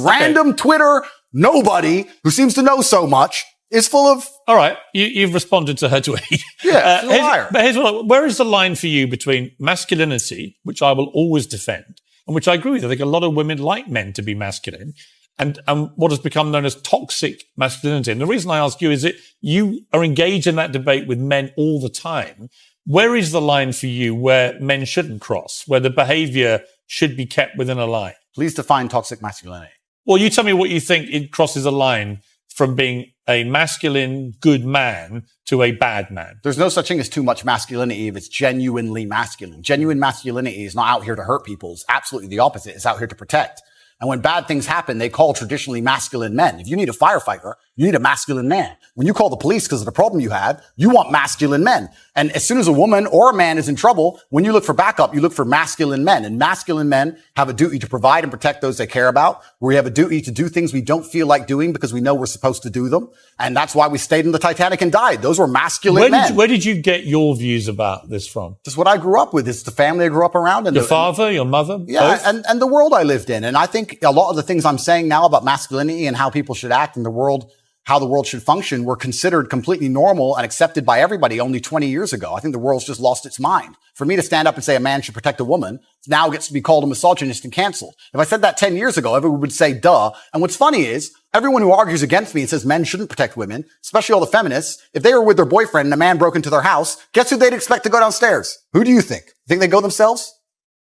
D: Random Twitter nobody who seems to know so much is full of...
L: All right, you've responded to her tweet.
D: Yeah, she's a liar.
L: But where is the line for you between masculinity, which I will always defend, and which I agree with? I think a lot of women like men to be masculine, and what has become known as toxic masculinity. And the reason I ask you is that you are engaged in that debate with men all the time. Where is the line for you where men shouldn't cross, where the behavior should be kept within a line?
D: Please define toxic masculinity.
L: Well, you tell me what you think it crosses a line from being a masculine, good man to a bad man.
D: There's no such thing as too much masculinity if it's genuinely masculine. Genuine masculinity is not out here to hurt people. It's absolutely the opposite. It's out here to protect. And when bad things happen, they call traditionally masculine men. If you need a firefighter, you need a masculine man. When you call the police because of the problem you had, you want masculine men. And as soon as a woman or a man is in trouble, when you look for backup, you look for masculine men. And masculine men have a duty to provide and protect those they care about. We have a duty to do things we don't feel like doing because we know we're supposed to do them. And that's why we stayed in the Titanic and died. Those were masculine men.
L: Where did you get your views about this from?
D: This is what I grew up with. It's the family I grew up around. And
L: your father, your mother?
D: Yeah,
L: both?
D: and the world I lived in. And I think a lot of the things I'm saying now about masculinity and how people should act in the world, how the world should function, were considered completely normal and accepted by everybody only 20 years ago. I think the world's just lost its mind. For me to stand up and say a man should protect a woman now gets to be called a misogynist and canceled. If I said that 10 years ago, everyone would say, duh. And what's funny is everyone who argues against me and says men shouldn't protect women, especially all the feminists, if they were with their boyfriend and a man broke into their house, guess who they'd expect to go downstairs? Who do you think? Think they go themselves?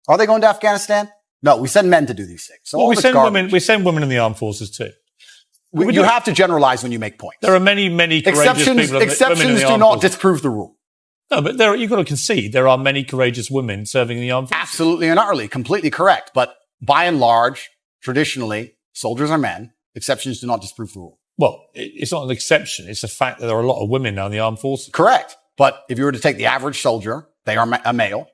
D: Are they going to Afghanistan? No, we send men to do these things. So
L: Well,
D: all
L: we
D: this
L: send
D: garbage-
L: women. We send women in the armed forces too.
D: You have to generalize when you make points.
L: There are many courageous
D: Exceptions,
L: people.
D: exceptions do not disprove the rule.
L: No, but you've got to concede there are many courageous women serving in the armed forces.
D: Absolutely and utterly, completely correct. But by and large, traditionally, soldiers are men. Exceptions do not disprove the rule.
L: Well, it's not an exception. It's a fact that there are a lot of women now in the armed forces.
D: Correct. But if you were to take the average soldier, they are a male.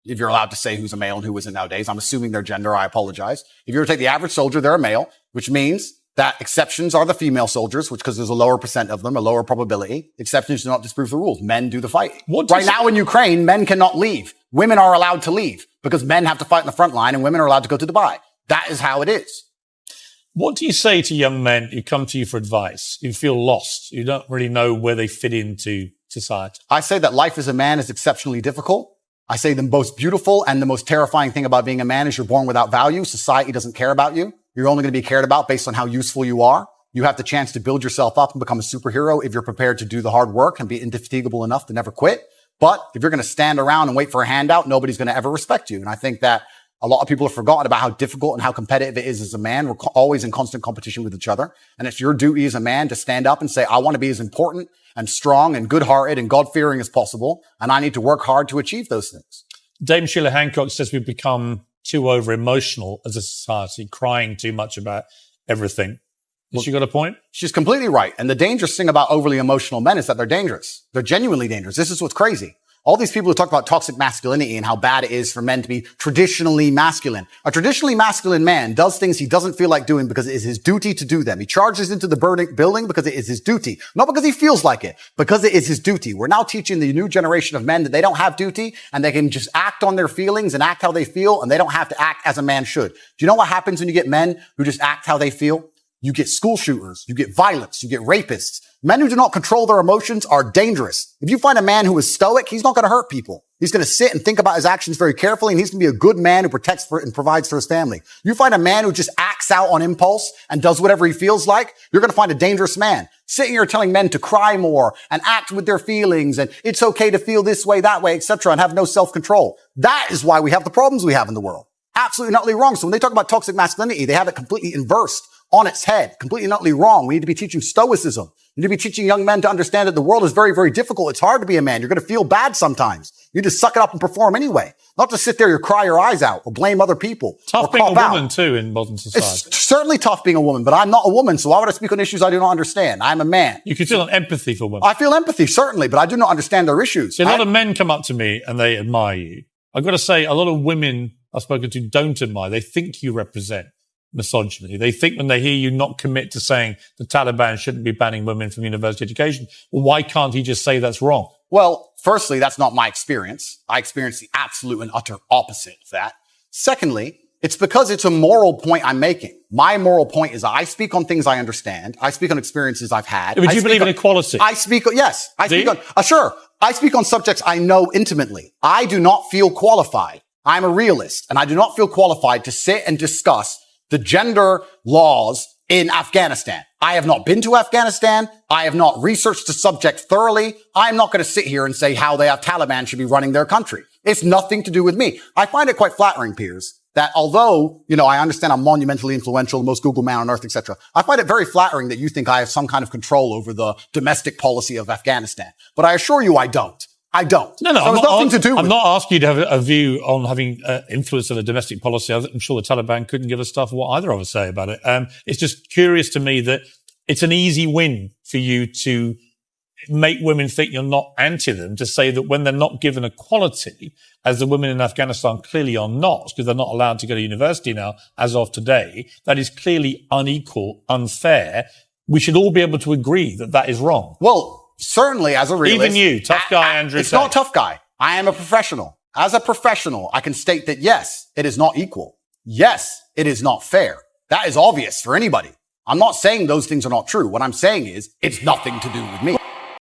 D: If you're allowed to say who's a male and who isn't nowadays, I'm assuming their gender. I apologize. If you were to take the average soldier, they're a male, which means that exceptions are the female soldiers, which because there's a lower percent of them, a lower probability. Exceptions do not disprove the rules. Men do the fighting. Right now in Ukraine, men cannot leave. Women are allowed to leave because men have to fight in the front line and women are allowed to go to Dubai. That is how it is.
L: What do you say to young men who come to you for advice, who feel lost, who don't really know where they fit into society?
D: I say that life as a man is exceptionally difficult. I say the most beautiful and the most terrifying thing about being a man is you're born without value. Society doesn't care about you. You're only going to be cared about based on how useful you are. You have the chance to build yourself up and become a superhero if you're prepared to do the hard work and be indefatigable enough to never quit. But if you're going to stand around and wait for a handout, nobody's going to ever respect you. And I think that a lot of people have forgotten about how difficult and how competitive it is as a man. We're always in constant competition with each other. And it's your duty as a man to stand up and say, I want to be as important and strong and good-hearted and God-fearing as possible. And I need to work hard to achieve those things.
L: Dame Sheila Hancock says we've become too over-emotional as a society, crying too much about everything. Has she got a point?
D: She's completely right. And the dangerous thing about overly emotional men is that they're dangerous. They're genuinely dangerous. This is what's crazy. All these people who talk about toxic masculinity and how bad it is for men to be traditionally masculine. A traditionally masculine man does things he doesn't feel like doing because it is his duty to do them. He charges into the building because it is his duty. Not because he feels like it, because it is his duty. We're now teaching the new generation of men that they don't have duty and they can just act on their feelings and act how they feel and they don't have to act as a man should. Do you know what happens when you get men who just act how they feel? You get school shooters, you get violence, you get rapists. Men who do not control their emotions are dangerous. If you find a man who is stoic, he's not going to hurt people. He's going to sit and think about his actions very carefully, and he's going to be a good man who protects and provides for his family. You find a man who just acts out on impulse and does whatever he feels like, you're going to find a dangerous man. Sitting here telling men to cry more and act with their feelings and it's okay to feel this way, that way, etc., and have no self-control. That is why we have the problems we have in the world. Absolutely not wrong. So when they talk about toxic masculinity, they have it completely inversed on its head, completely and utterly wrong. We need to be teaching stoicism. We need to be teaching young men to understand that the world is very, very difficult. It's hard to be a man. You're going to feel bad sometimes. You need to suck it up and perform anyway. Not to sit there and cry your eyes out or blame other people.
L: Tough being a woman too in modern society.
D: It's certainly tough being a woman, but I'm not a woman, so why would I speak on issues I do not understand? I'm a man.
L: You can feel an empathy for women.
D: I feel empathy, certainly, but I do not understand their issues.
L: See, a lot of men come up to me and they admire you. I've got to say, a lot of women I've spoken to don't admire. They think you represent misogyny. They think when they hear you not commit to saying the Taliban shouldn't be banning women from university education, well, why can't he just say that's wrong?
D: Well, firstly, that's not my experience. I experience the absolute and utter opposite of that. Secondly, it's because it's a moral point I'm making. My moral point is I speak on things I understand. I speak on experiences I've had.
L: But you believe in equality?
D: I speak on subjects I know intimately. I do not feel qualified. I'm a realist, and I do not feel qualified to sit and discuss the gender laws in Afghanistan. I have not been to Afghanistan. I have not researched the subject thoroughly. I'm not going to sit here and say how the Taliban should be running their country. It's nothing to do with me. I find it quite flattering, Piers, that although, I understand I'm monumentally influential, the most Google man on earth, etc., I find it very flattering that you think I have some kind of control over the domestic policy of Afghanistan. But I assure you I don't. I don't.
L: No,
D: so
L: I'm not asking you to have a view on having influence on a domestic policy. I'm sure the Taliban couldn't give a stuff what either of us say about it. It's just curious to me that it's an easy win for you to make women think you're not anti them, to say that when they're not given equality, as the women in Afghanistan clearly are not, because they're not allowed to go to university now as of today, that is clearly unequal, unfair. We should all be able to agree that that is wrong.
D: Well, certainly, as a realist.
L: Even you, tough guy Andrew.
D: It's not tough guy. I am a professional. As a professional, I can state that yes, it is not equal. Yes, it is not fair. That is obvious for anybody. I'm not saying those things are not true. What I'm saying is it's nothing to do with me.